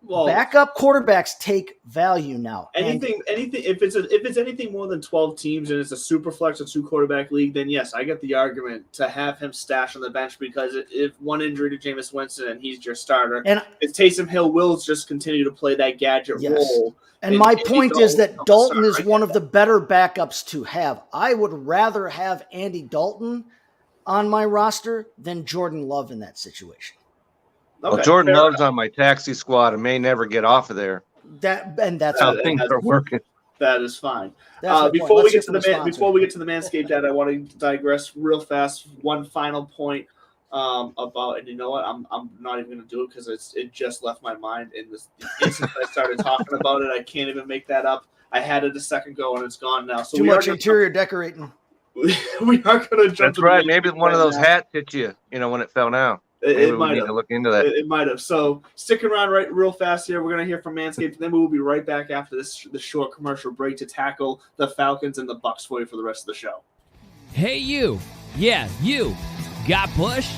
backup quarterbacks take value now. Anything. If it's anything more than 12 teams and it's a super flex or 2 quarterback league, then yes, I get the argument to have him stashed on the bench, because if one injury to Jameis Winston and he's your starter, and if Taysom Hill will just continue to play that gadget role. And my point is that Dalton is one of the better backups to have. I would rather have Andy Dalton on my roster than Jordan Love in that situation. Okay, well, Jordan Love's on my taxi squad and may never get off of there. That's how things are working. That is fine. Before we get to the Manscaped ad, I want to digress real fast. One final point about, and you know what? I'm not even going to do it because it just left my mind in the instant I started talking about it. I can't even make that up. I had it a second ago and it's gone now. So too much interior decorating. We are going to jump. That's right. Maybe one of those hats hit you. When it fell down. It might have. To look into that. It might have. So stick around real fast here. We're going to hear from Manscaped, and then we will be right back after this short commercial break to tackle the Falcons and the Bucs for you for the rest of the show. Hey, you. Yeah, you. Got bush?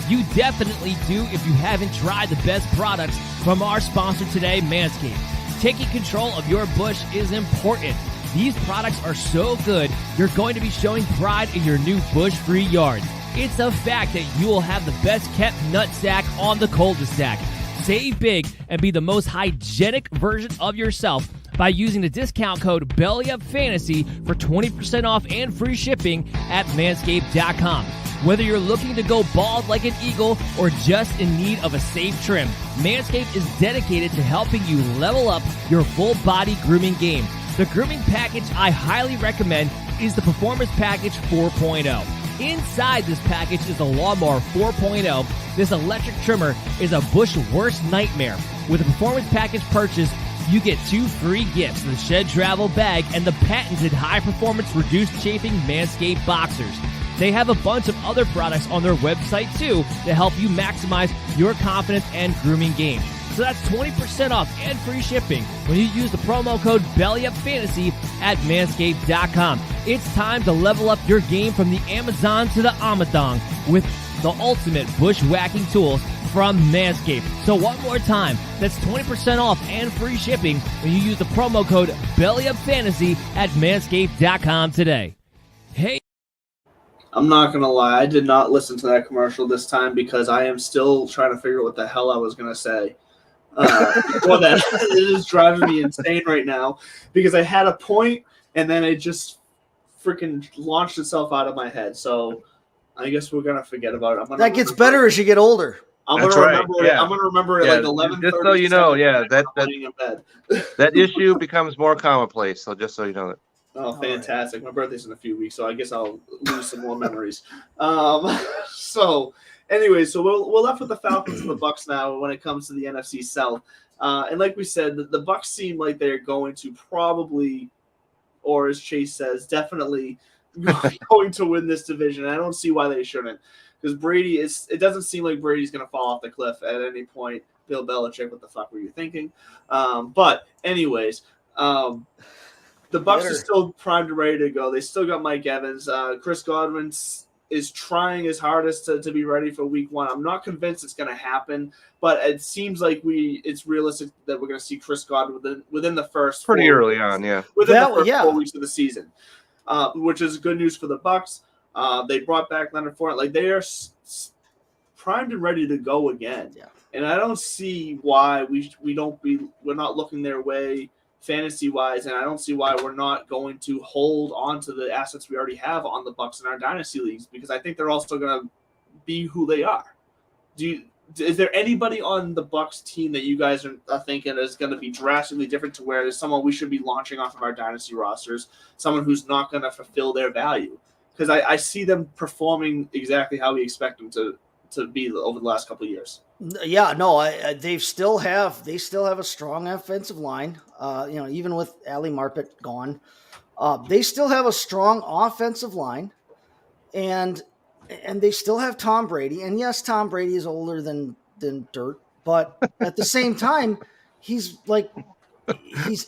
You definitely do if you haven't tried the best products from our sponsor today, Manscaped. Taking control of your bush is important. These products are so good, you're going to be showing pride in your new bush-free yard. It's a fact that you will have the best-kept nutsack on the cul-de-sac. Save big and be the most hygienic version of yourself by using the discount code BELLYUPFANTASY for 20% off and free shipping at Manscaped.com. Whether you're looking to go bald like an eagle or just in need of a safe trim, Manscaped is dedicated to helping you level up your full-body grooming game. The grooming package I highly recommend is the Performance Package 4.0. Inside this package is the Lawnmower 4.0. This electric trimmer is a bush worst nightmare. With a Performance Package purchase, you get 2 free gifts, the Shed Travel Bag and the patented high-performance reduced chafing Manscaped Boxers. They have a bunch of other products on their website, too, to help you maximize your confidence and grooming game. So that's 20% off and free shipping when you use the promo code BELLYUPFANTASY at Manscaped.com. It's time to level up your game from the Amazon to the Amadong with the ultimate bushwhacking tools from Manscaped. So one more time, that's 20% off and free shipping when you use the promo code BELLYUPFANTASY at Manscaped.com today. Hey. I'm not going to lie, I did not listen to that commercial this time because I am still trying to figure out what the hell I was going to say. It is driving me insane right now because I had a point and then it just freaking launched itself out of my head. So I guess we're going to forget about it. That gets better as you get older. I'm going to remember it. I'm going to remember it like 11:30. Just so you know, that issue becomes more commonplace. So just so you know that. Oh, fantastic. Right. My birthday's in a few weeks, so I guess I'll lose some more memories. So we're left with the Falcons and the Bucs now when it comes to the NFC South. And like we said, the Bucs seem like they're going to probably, or as Chase says, definitely going to win this division. I don't see why they shouldn't. Because it doesn't seem like Brady's going to fall off the cliff at any point. Bill Belichick, what the fuck were you thinking? But anyways, the Bucs are still primed and ready to go. They still got Mike Evans. Chris Godwin is trying his hardest to be ready for week 1. I'm not convinced it's going to happen, but it seems like it's realistic that we're going to see Chris Godwin within the first pretty early on, within the first 4 weeks of the season, which is good news for the Bucs. They brought back Leonard Fournette. Like they are primed and ready to go again. Yeah. And I don't see why we're not looking their way fantasy-wise, and I don't see why we're not going to hold on to the assets we already have on the Bucs in our dynasty leagues, because I think they're also going to be who they are. Is there anybody on the Bucs team that you guys are thinking is going to be drastically different to where there's someone we should be launching off of our dynasty rosters, someone who's not going to fulfill their value? Because I see them performing exactly how we expect them to be over the last couple of years. Yeah, no, they still have a strong offensive line. Even with Ali Marpet gone, they still have a strong offensive line, and and they still have Tom Brady. And yes, Tom Brady is older than dirt, but at the same time, he's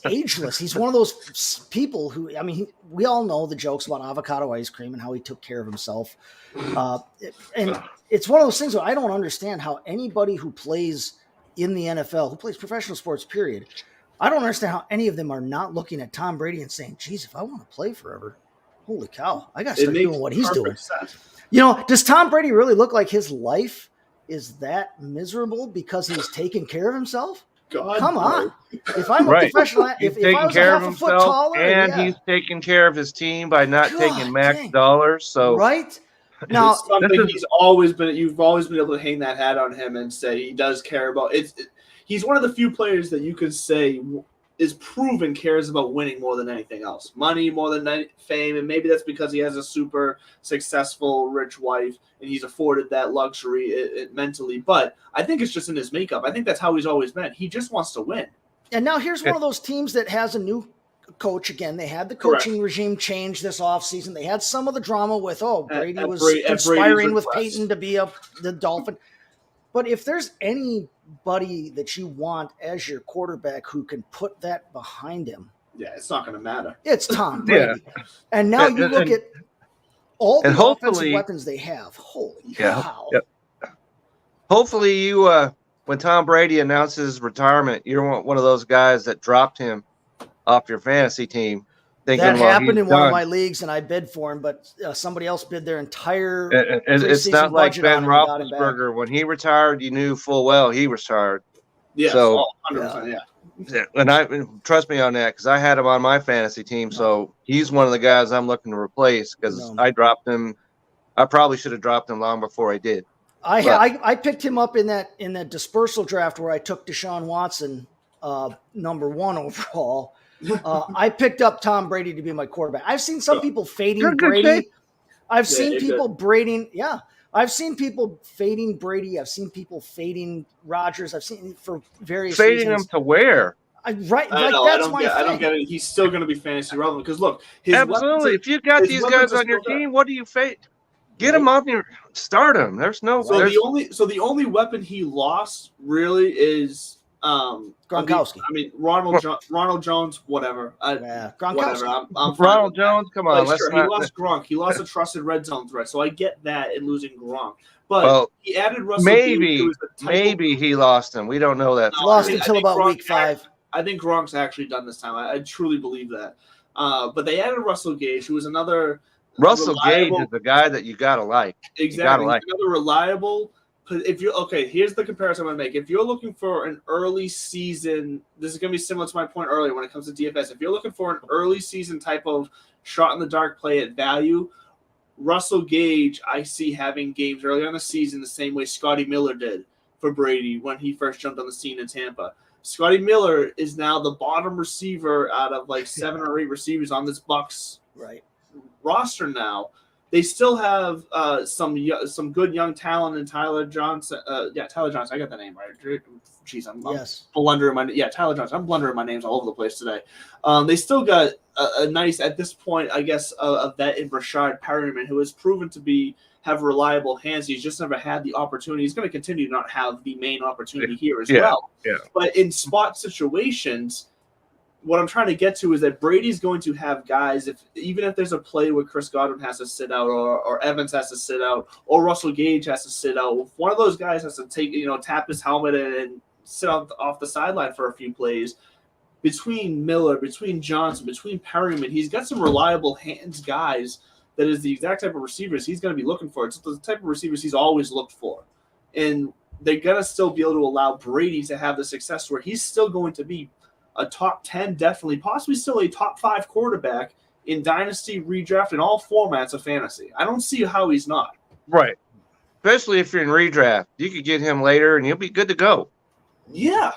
ageless. He's one of those people who, we all know the jokes about avocado ice cream and how he took care of himself. And it's one of those things where I don't understand how anybody who plays in the NFL, who plays professional sports, period, I don't understand how any of them are not looking at Tom Brady and saying, geez, if I want to play forever, holy cow, I got to start doing what he's doing. Sense. Does Tom Brady really look like his life is that miserable because he's taking care of himself? God, come on! If I'm a Right. professional, He's if taking I was care a of half a foot himself, taller, and he's taking care of his team by not taking max dang. dollars. So right now, it's something you've always been able to hang that hat on him and say he does care about it. He's one of the few players that you could say is proven cares about winning more than anything else, money more than fame, and maybe that's because he has a super successful, rich wife, and he's afforded that luxury mentally. But I think it's just in his makeup. I think that's how he's always been. He just wants to win. And now here's one of those teams that has a new coach again. They had the coaching regime change this offseason. They had some of the drama with, Brady was conspiring with Peyton to be the Dolphin. But if there's anybody that you want as your quarterback who can put that behind him, it's not going to matter. It's Tom Brady. And now you look at all the offensive weapons they have. Holy cow. Hopefully you, when Tom Brady announces retirement, you're one of those guys that dropped him off your fantasy team. That happened in one of my leagues, and I bid for him, but somebody else bid their entire It's not like Ben Roethlisberger. When he retired, you knew full well he retired. Yeah, so 100%, and trust me on that, because I had him on my fantasy team. So he's one of the guys I'm looking to replace because I dropped him. I probably should have dropped him long before I did. I picked him up in that dispersal draft where I took Deshaun Watson number 1 overall. I picked up Tom Brady to be my quarterback. I've seen some people fading Brady. I've seen people fading Brady. I've seen people fading Rodgers. I've seen for various fading reasons. him to where? I don't get it. He's still going to be fantasy relevant because look, absolutely. If you got these guys on your team, what do you fade? Get him on your start him. There's no. The only weapon he lost really is Gronkowski. Ronald Jones, whatever. Gronkowski. Whatever. I'm Ronald Jones, come on. He lost Gronk. He lost a trusted red zone threat. So I get that in losing Gronk. But he added Russell. Maybe he lost him. We don't know that. Lost until about week 5. I think Gronk's actually done this time. I truly believe that. But they added Russell Gage, who was another. Russell Gage is the guy that you gotta like. Exactly. Another reliable. Here's the comparison I'm going to make. If you're looking for an early season, this is going to be similar to my point earlier when it comes to DFS. If you're looking for an early season type of shot in the dark play at value, Russell Gage, I see having games early on the season the same way Scotty Miller did for Brady when he first jumped on the scene in Tampa. Scotty Miller is now the bottom receiver out of 7 or 8 receivers on this Bucs roster now. They still have some good young talent in Tyler Johnson. Tyler Johnson. I got the name right. Jeez, I'm blundering Tyler Johnson. I'm blundering my names all over the place today. They still got a nice, at this point, I guess, a vet in Rashad Perriman, who has proven to have reliable hands. He's just never had the opportunity. He's going to continue to not have the main opportunity here as well. Yeah. But in spot situations, what I'm trying to get to is that Brady's going to have guys, even if there's a play where Chris Godwin has to sit out or Evans has to sit out or Russell Gage has to sit out, if one of those guys has to tap his helmet and sit off the sideline for a few plays, between Miller, between Johnson, between Perryman, he's got some reliable hands guys that is the exact type of receivers he's going to be looking for. It's the type of receivers he's always looked for. And they're going to still be able to allow Brady to have the success where he's still going to be a top 10, definitely, possibly still a top 5 quarterback in Dynasty, redraft, and all formats of fantasy. I don't see how he's not. Right. Especially if you're in redraft. You could get him later, and you'll be good to go. Yeah.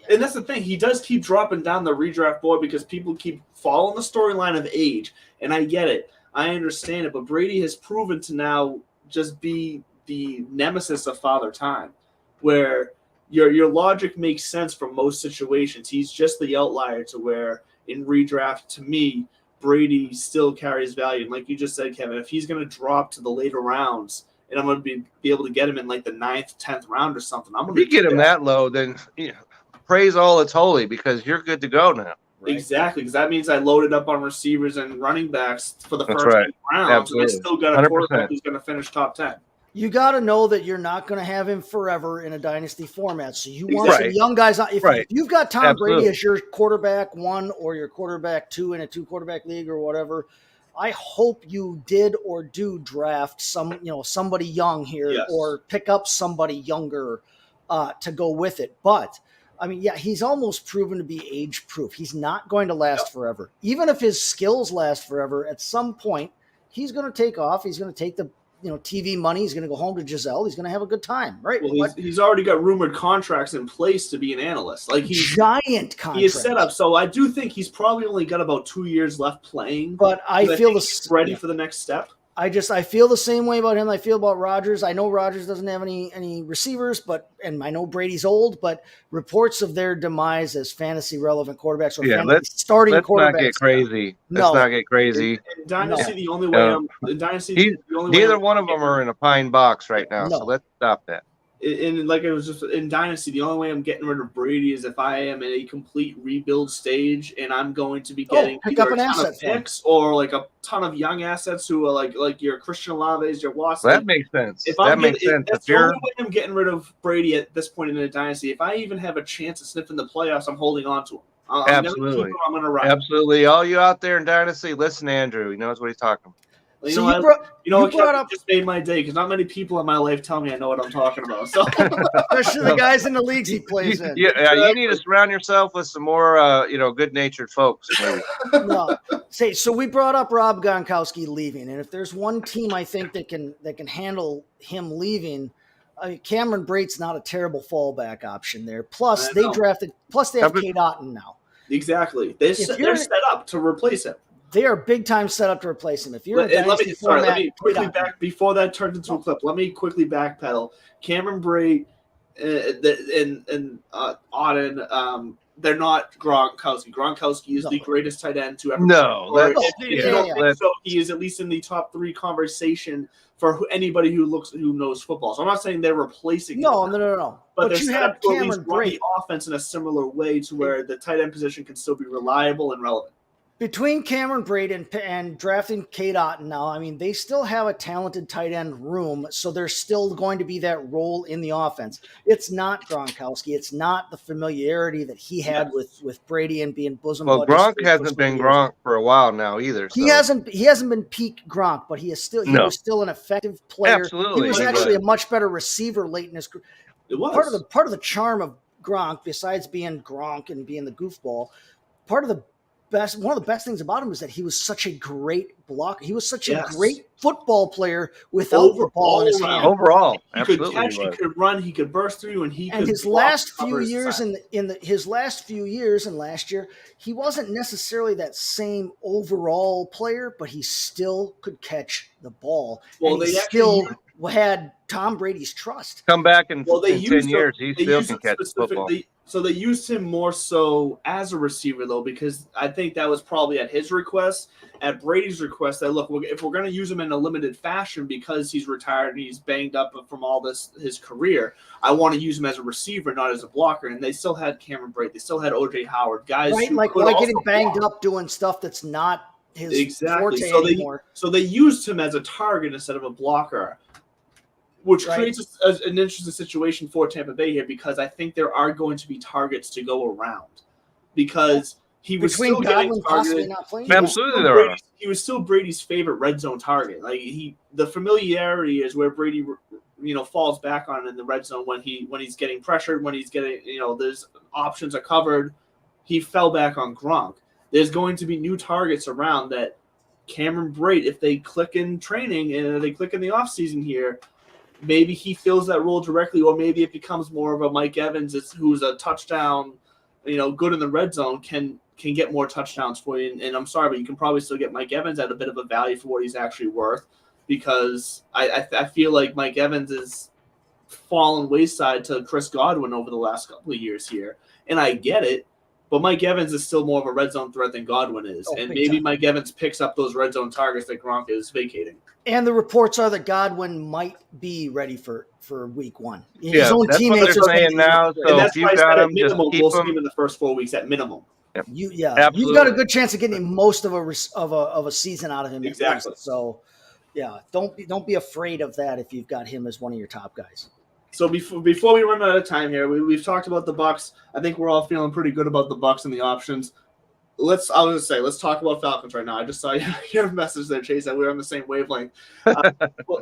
And that's the thing. He does keep dropping down the redraft board because people keep following the storyline of age. And I get it. I understand it. But Brady has proven to now just be the nemesis of Father Time, where your logic makes sense for most situations. He's just the outlier to where in redraft, to me, Brady still carries value. And like you just said, Kevin, if he's going to drop to the later rounds and I'm going to be able to get him in like the 9th, 10th round or something, I'm going to get him that low, then praise all it's holy because you're good to go now. Right? Exactly, because that means I loaded up on receivers and running backs for the first 8 rounds. Absolutely. And I still got a quarterback who's going to finish top 10. You got to know that you're not going to have him forever in a dynasty format. So you want some young guys. If you've got Tom Brady as your quarterback 1 or your quarterback 2 in a 2-quarterback league or whatever, I hope you did or do draft somebody young here or pick up somebody younger to go with it. But I mean, he's almost proven to be age proof. He's not going to last forever. Even if his skills last forever, at some point he's going to take off. He's going to take the TV money. He's going to go home to Giselle. He's going to have a good time, right? Well, he's already got rumored contracts in place to be an analyst. Like he's giant contracts. He is set up. So I do think he's probably only got about 2 years left playing. But I feel he's ready for the next step. I feel the same way about him. I feel about Rodgers. I know Rodgers doesn't have any receivers, and I know Brady's old, but reports of their demise as fantasy relevant quarterbacks or starting quarterbacks. Let's not get crazy. Let's not get crazy. In Dynasty, the only way neither one of them are in a pine box right now, so let's stop that. And like it was just in Dynasty, the only way I'm getting rid of Brady is if I am in a complete rebuild stage and I'm going to be getting either a ton of picks or like a ton of young assets who are like your Christian Olaves, your Watson. That makes sense. That's the only way I'm getting rid of Brady at this point in the Dynasty. If I even have a chance of sniffing the playoffs, I'm holding on to him. Absolutely. I'm going to ride. Absolutely. All you out there in Dynasty, listen to Andrew. He knows what he's talking about. What just made my day because not many people in my life tell me I know what I'm talking about. So, especially the guys in the leagues he plays in. You need to surround yourself with some more, good-natured folks. So we brought up Rob Gronkowski leaving, and if there's one team I think that can have him leaving, Cameron Brate's not a terrible fallback option there. Plus they have Kate Otten now. Exactly, they're set up to replace him. They are big time set up to replace him. If you're let me quickly back before that turns into a clip. Let me quickly backpedal. Cameron Brate and Auden, they're not Gronkowski. Gronkowski is the greatest tight end to ever. So he is at least in the top 3 conversation for anybody who knows football. So I'm not saying they're replacing. No. But they're set up to at least run the offense in a similar way to where the tight end position can still be reliable and relevant. Between Cameron Brate and drafting Kate Otten now, I mean, they still have a talented tight end room, so there's still going to be that role in the offense. It's not Gronkowski. It's not the familiarity that he had with Brady and being bosom buddies. Well, Gronk hasn't been Gronk for a while now either. So. He hasn't been peak Gronk, but he was still an effective player. Absolutely. He was actually a much better receiver late in his career. It was. Part of the charm of Gronk, besides being Gronk and being the goofball, one of the best things about him is that he was such a great blocker. He was such a great football player without the ball in his hand. Overall, he could catch, he could run, he could burst through, and his last few years and last year, he wasn't necessarily that same overall player, but he still could catch the ball. Well, and he still had Tom Brady's trust. Come back in 10 years, he still can catch football. So they used him more so as a receiver, though, because I think that was probably at his request. At Brady's request, that look, if we're going to use him in a limited fashion because he's retired and he's banged up from all his career, I want to use him as a receiver, not as a blocker. And they still had Cameron Brate, they still had O.J. Howard, guys. Right, like why getting banged up doing stuff that's not his forte anymore. So they used him as a target instead of a blocker. Which creates an interesting situation for Tampa Bay here because I think there are going to be targets to go around because he was still getting targeted. Absolutely, he was still Brady's favorite red zone target. Like the familiarity is where Brady, falls back on in the red zone when he's getting pressured, when he's getting there's options are covered. He fell back on Gronk. There's going to be new targets around that Cameron Brate, if they click in training and they click in the offseason here. Maybe he fills that role directly, or maybe it becomes more of a Mike Evans who's a touchdown, good in the red zone, can get more touchdowns for you. And I'm sorry, but you can probably still get Mike Evans at a bit of a value for what he's actually worth because I feel like Mike Evans has fallen wayside to Chris Godwin over the last couple of years here. And I get it, But Mike Evans is still more of a red zone threat than Godwin is. And maybe Mike Evans picks up those red zone targets that Gronk is vacating. And the reports are that Godwin might be ready for week 1. Yeah, his own that's teammates what they're saying now. So that's if you got him, just minimum, keep we'll him. see him in the first 4 weeks at minimum. Yep. You've Absolutely. got a good chance of getting most of a season out of him. Exactly. So, yeah, don't be afraid of that if you've got him as one of your top guys. So before we run out of time here, we've talked about the Bucks. I think we're all feeling pretty good about the Bucks and the options. Let's talk about Falcons right now. I just saw your message there, Chase, that we're on the same wavelength.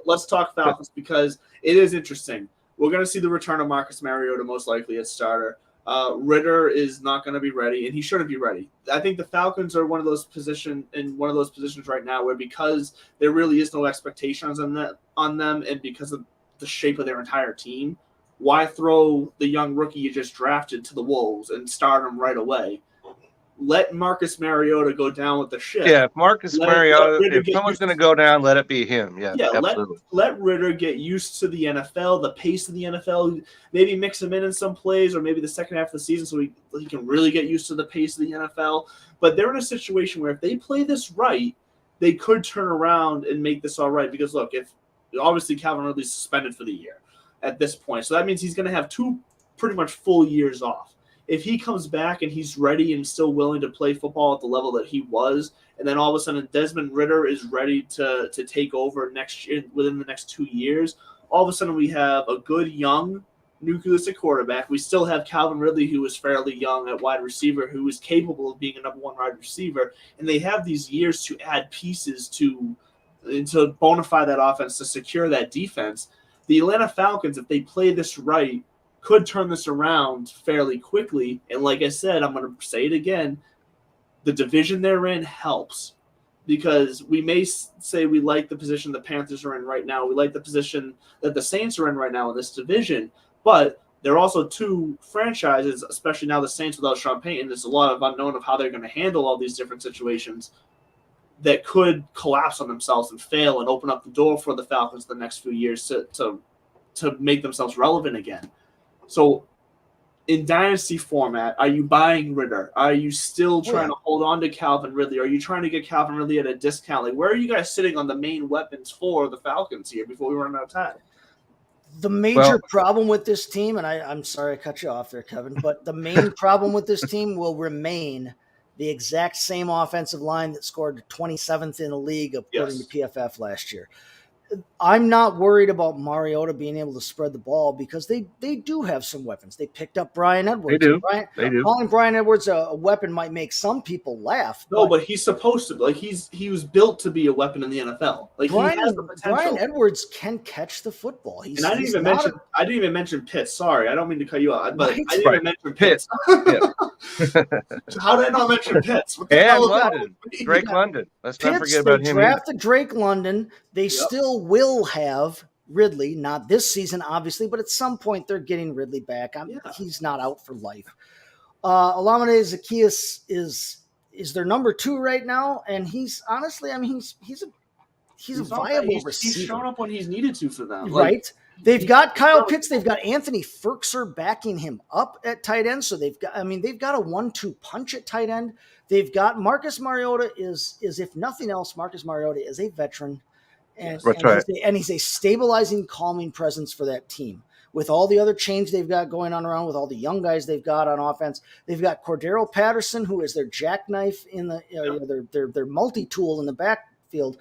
Let's talk Falcons because it is interesting. We're going to see the return of Marcus Mariota most likely at starter. Ritter is not going to be ready, and he shouldn't be ready. I think the Falcons are one of those positions right now where because there really is no expectations on them, and because of the shape of their entire team, why throw the young rookie you just drafted to the Wolves and start him right away? Let Marcus Mariota go down with the ship. Yeah, if Marcus Mariota, if someone's going to go down, let it be him. Yeah, absolutely. Let Ritter get used to the NFL, the pace of the NFL. Maybe mix him in some plays, or maybe the second half of the season, so he can really get used to the pace of the NFL. But they're in a situation where if they play this right, they could turn around and make this all right. Because look, if obviously Calvin Ridley's suspended for the year at this point, so that means he's going to have 2 pretty much full years off. If he comes back and he's ready and still willing to play football at the level that he was, and then all of a sudden Desmond Ritter is ready to take over next year, within the next 2 years, all of a sudden we have a good young nucleus at quarterback. We still have Calvin Ridley, who is fairly young at wide receiver, who is capable of being a number 1 wide receiver, and they have these years to add pieces to bona fide that offense, to secure that defense. The Atlanta Falcons, if they play this right, could turn this around fairly quickly. And like I said, I'm going to say it again, the division they're in helps, because we may say we like the position the Panthers are in right now. We like the position that the Saints are in right now in this division, but there are also 2 franchises, especially now the Saints without Sean Payton. There's a lot of unknown of how they're going to handle all these different situations that could collapse on themselves and fail and open up the door for the Falcons the next few years to make themselves relevant again. So in Dynasty format, are you buying Ritter? Are you still trying to hold on to Calvin Ridley? Are you trying to get Calvin Ridley at a discount? Like, where are you guys sitting on the main weapons for the Falcons here before we run out of time? The major problem with this team, and I'm sorry I cut you off there, Kevin, but the main problem with this team will remain the exact same offensive line that scored 27th in the league according to PFF last year. I'm not worried about Mariota being able to spread the ball because they do have some weapons. They picked up Brian Edwards. They do. Calling Brian Edwards a weapon might make some people laugh. No, but he's supposed to. Like he was built to be a weapon in the NFL. Like he has the potential. Brian Edwards can catch the football. I didn't even mention Pitts. Sorry, I don't mean to cut you off, but I didn't even mention Pitts. How did I not mention Pitts? And London. Drake London. Let's not forget about him. They drafted Drake London. They still will have Ridley, not this season, obviously, but at some point they're getting Ridley back. He's not out for life. Olamide Zaccheaus is their number 2 right now, and he's honestly, he's a viable receiver. He's shown up when he's needed to for them, right? They've got Kyle Pitts, they've got Anthony Ferkser backing him up at tight end, so they've got a 1-2 punch at tight end. They've got Marcus Mariota is if nothing else, Marcus Mariota is a veteran. And he's a stabilizing, calming presence for that team. With all the other change they've got going on around, with all the young guys they've got on offense, they've got Cordero Patterson, who is their jackknife in their multi-tool in the backfield.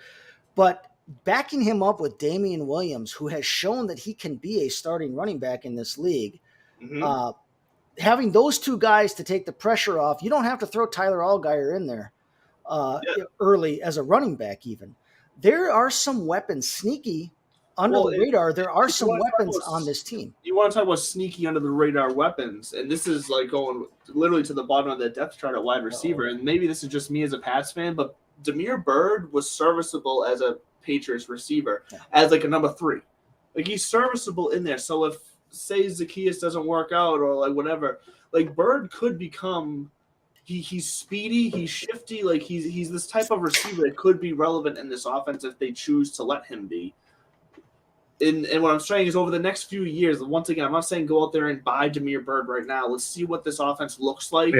But backing him up with Damian Williams, who has shown that he can be a starting running back in this league, having those 2 guys to take the pressure off, you don't have to throw Tyler Allgeier in there early as a running back even. There are some weapons sneaky under the radar. There are some weapons on this team. You want to talk about sneaky under the radar weapons, and this is like going literally to the bottom of the depth chart at wide receiver. And maybe this is just me as a Pats fan, but Damiere Byrd was serviceable as a Patriots receiver, as like a number 3. Like he's serviceable in there. So if say Zaccheaus doesn't work out or like whatever, like Byrd could become. He's speedy, he's shifty, like he's this type of receiver that could be relevant in this offense if they choose to let him be. and what I'm saying is over the next few years, once again, I'm not saying go out there and buy Jameer Byrd right now. Let's see what this offense looks like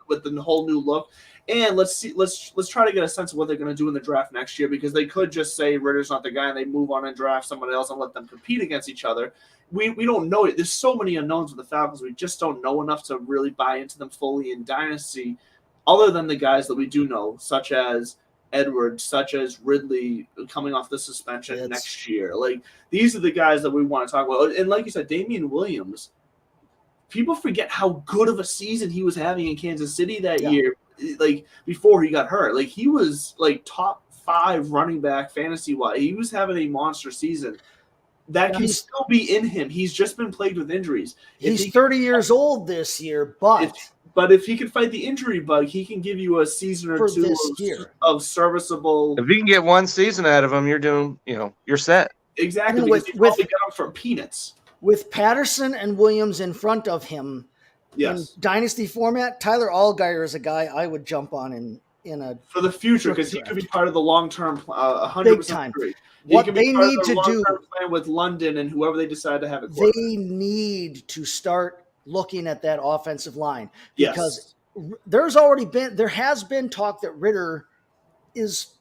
with the whole new look. And let's try to get a sense of what they're going to do in the draft next year, because they could just say Ritter's not the guy and they move on and draft someone else and let them compete against each other. We don't know it. There's so many unknowns with the Falcons. We just don't know enough to really buy into them fully in Dynasty, other than the guys that we do know, such as Edwards, such as Ridley coming off the suspension next year. Like, these are the guys that we want to talk about. And like you said, Damian Williams, people forget how good of a season he was having in Kansas City that year. Like, before he got hurt, like, he was like top 5 running back fantasy wise. He was having a monster season. That can still be in him. He's just been plagued with injuries. He's 30 years old this year, but if he can fight the injury bug, he can give you a season or two of serviceable. If you can get one season out of him, you're doing, you're set. Exactly. Because you probably got him for peanuts. With Patterson and Williams in front of him, in Dynasty format, Tyler Allgeier is a guy I would jump on in a for the future, because he could be part of the long term 100% big time. What they need to do plan with London and whoever they decide to have it. They need to start looking at that offensive line, because there has been talk that Ritter is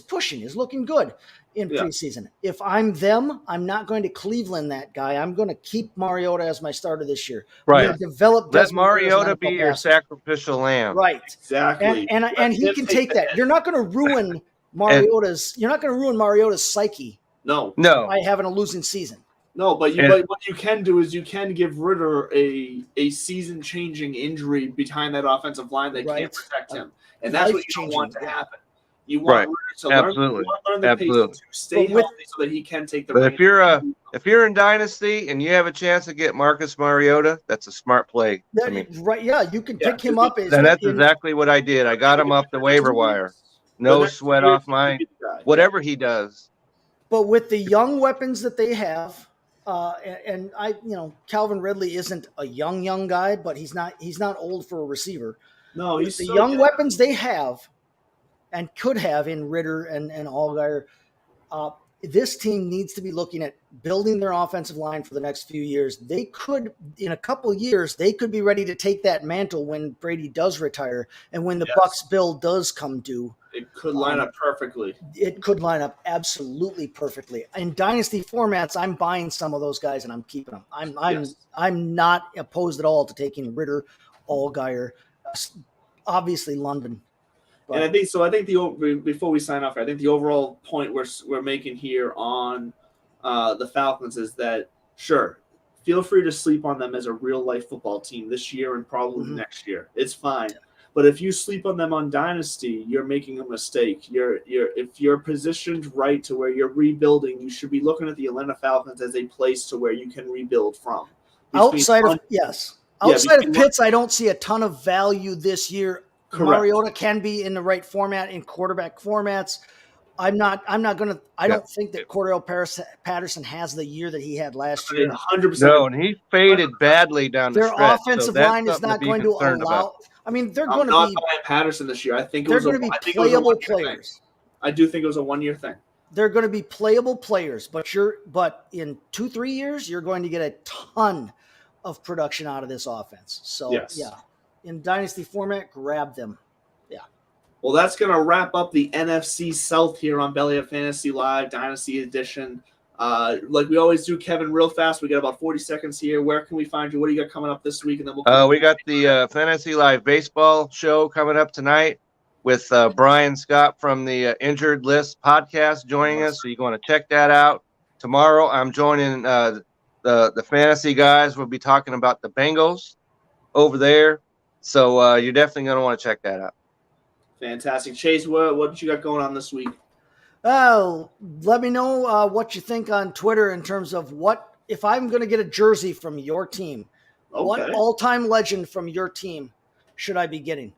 pushing, is looking good in preseason. If I'm them, I'm not going to Cleveland that guy. I'm going to keep Mariota as my starter this year. Right. Let Mariota be your sacrificial lamb. Right. Exactly. And he can take that. You're not going to ruin Mariota's psyche. No. By having a losing season. No, but what you can do is you can give Ritter a season-changing injury behind that offensive line that can't protect him, and that's what you don't want to happen. You want Ritter to learn the pace to stay healthy so that he can take the. But if you're in Dynasty and you have a chance to get Marcus Mariota, that's a smart play. Right? Yeah, you can pick him up. That's exactly what I did. I got him off the waiver wire. No sweat off my whatever he does. But with the young weapons that they have. Calvin Ridley isn't a young guy, but he's not old for a receiver. No, he's the young weapons they have and could have in Ritter and Allgeier. This team needs to be looking at building their offensive line for the next few years. They could, in a couple of years, they could be ready to take that mantle when Brady does retire and when the Bucks bill does come due. It could line up perfectly. It could line up absolutely perfectly. In Dynasty formats, I'm buying some of those guys and I'm keeping them. I'm not opposed at all to taking Ritter, Allgeier, obviously London. But. And I think before we sign off, I think the overall point we're making here on the Falcons is that, sure, feel free to sleep on them as a real life football team this year and probably next year. It's fine. But if you sleep on them on Dynasty, you're making a mistake. If you're positioned right to where you're rebuilding, you should be looking at the Atlanta Falcons as a place to where you can rebuild from. Outside of Pitts, I don't see a ton of value this year. Correct. Mariota can be in the right format in quarterback formats. I don't think that Cordell Patterson has the year that he had last year. 100%. No, and he faded badly down the stretch. Their offensive line is not going to allow. I mean, they're going to be. I'm not buying Patterson this year. I think they're going to be playable players. I do think it was a 1-year thing. They're going to be playable players, but in 2-3 years, you're going to get a ton of production out of this offense. So in Dynasty format, grab them. Yeah. Well, that's going to wrap up the NFC South here on Belly Up Fantasy Live Dynasty Edition. Like we always do, Kevin, real fast. We got about 40 seconds here. Where can we find you? What do you got coming up this week? And then we got the Fantasy Live Baseball show coming up tonight with Brian Scott from the Injured List podcast joining us. So you're going to check that out. Tomorrow, I'm joining the fantasy guys. We'll be talking about the Bengals over there. So you're definitely going to want to check that out. Fantastic. Chase, what you got going on this week? Oh, let me know what you think on Twitter in terms of what if I'm going to get a jersey from your team. Okay. What all-time legend from your team should I be getting?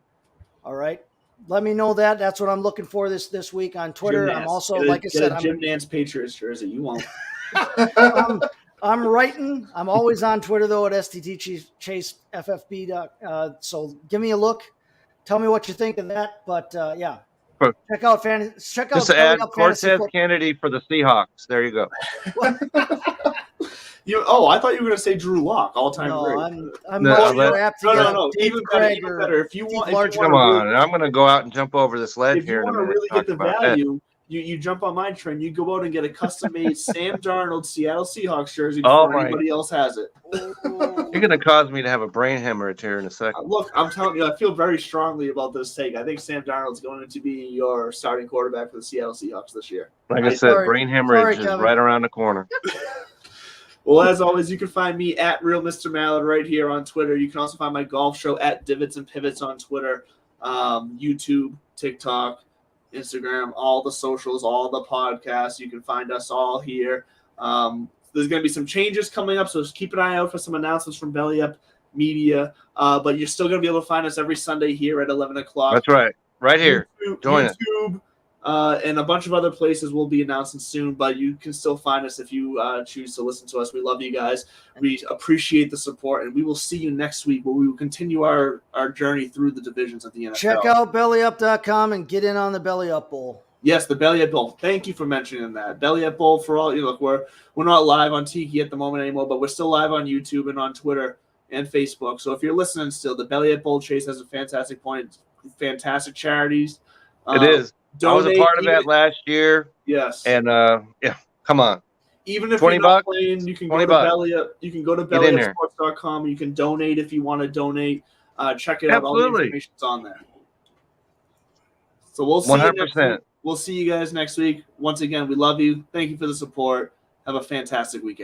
All right. Let me know that. That's what I'm looking for this week on Twitter. I'm also, like I said, Jim Nance Patriots jersey. You won't. I'm writing. I'm always on Twitter, though, at STT Chase FFB. So give me a look. Tell me what you think of that. But, yeah. Check out Just add Cortez Kennedy for the Seahawks. There you go. I thought you were going to say Drew Lock, all-time great. I'm more apt to no. Even better. If you want, come on, I'm going to go out and jump over this ledge here. If you want to really get the value, you jump on my train. You go out and get a custom-made Sam Darnold Seattle Seahawks jersey before anybody else has it. You're going to cause me to have a brain hemorrhage here in a second. Look, I'm telling you, I feel very strongly about this take. I think Sam Darnold's going to be your starting quarterback for the Seattle Seahawks this year. Like I said, brain hemorrhage is right around the corner. Well, as always, you can find me at Real Mr. Mallard right here on Twitter. You can also find my golf show at Divots and Pivots on Twitter, YouTube, TikTok, Instagram, all the socials, all the podcasts. You can find us all here. There's going to be some changes coming up, so just keep an eye out for some announcements from Belly Up Media. But you're still going to be able to find us every Sunday here at 11 o'clock. That's right. Right here. Join us. YouTube, and a bunch of other places will be announcing soon, but you can still find us if you choose to listen to us. We love you guys. We appreciate the support, and we will see you next week where we will continue our journey through the divisions of the NFL. Check out bellyup.com and get in on the Belly Up Bowl. Yes, the Belly Up Bowl. Thank you for mentioning that. Belly Up Bowl for all. Look, we're not live on Tiki at the moment anymore, but we're still live on YouTube and on Twitter and Facebook. So if you're listening still, the Belly Up Bowl Chase has a fantastic point, fantastic charities. It is. I was a part of that last year. Yes. And come on. Even if $20 you're not playing, you can go to Belly Up. You can go to bellyupsports.com. You can donate if you want to donate. Check it out. All the information's on there. So we'll see 100%. We'll see you guys next week. Once again, we love you. Thank you for the support. Have a fantastic weekend.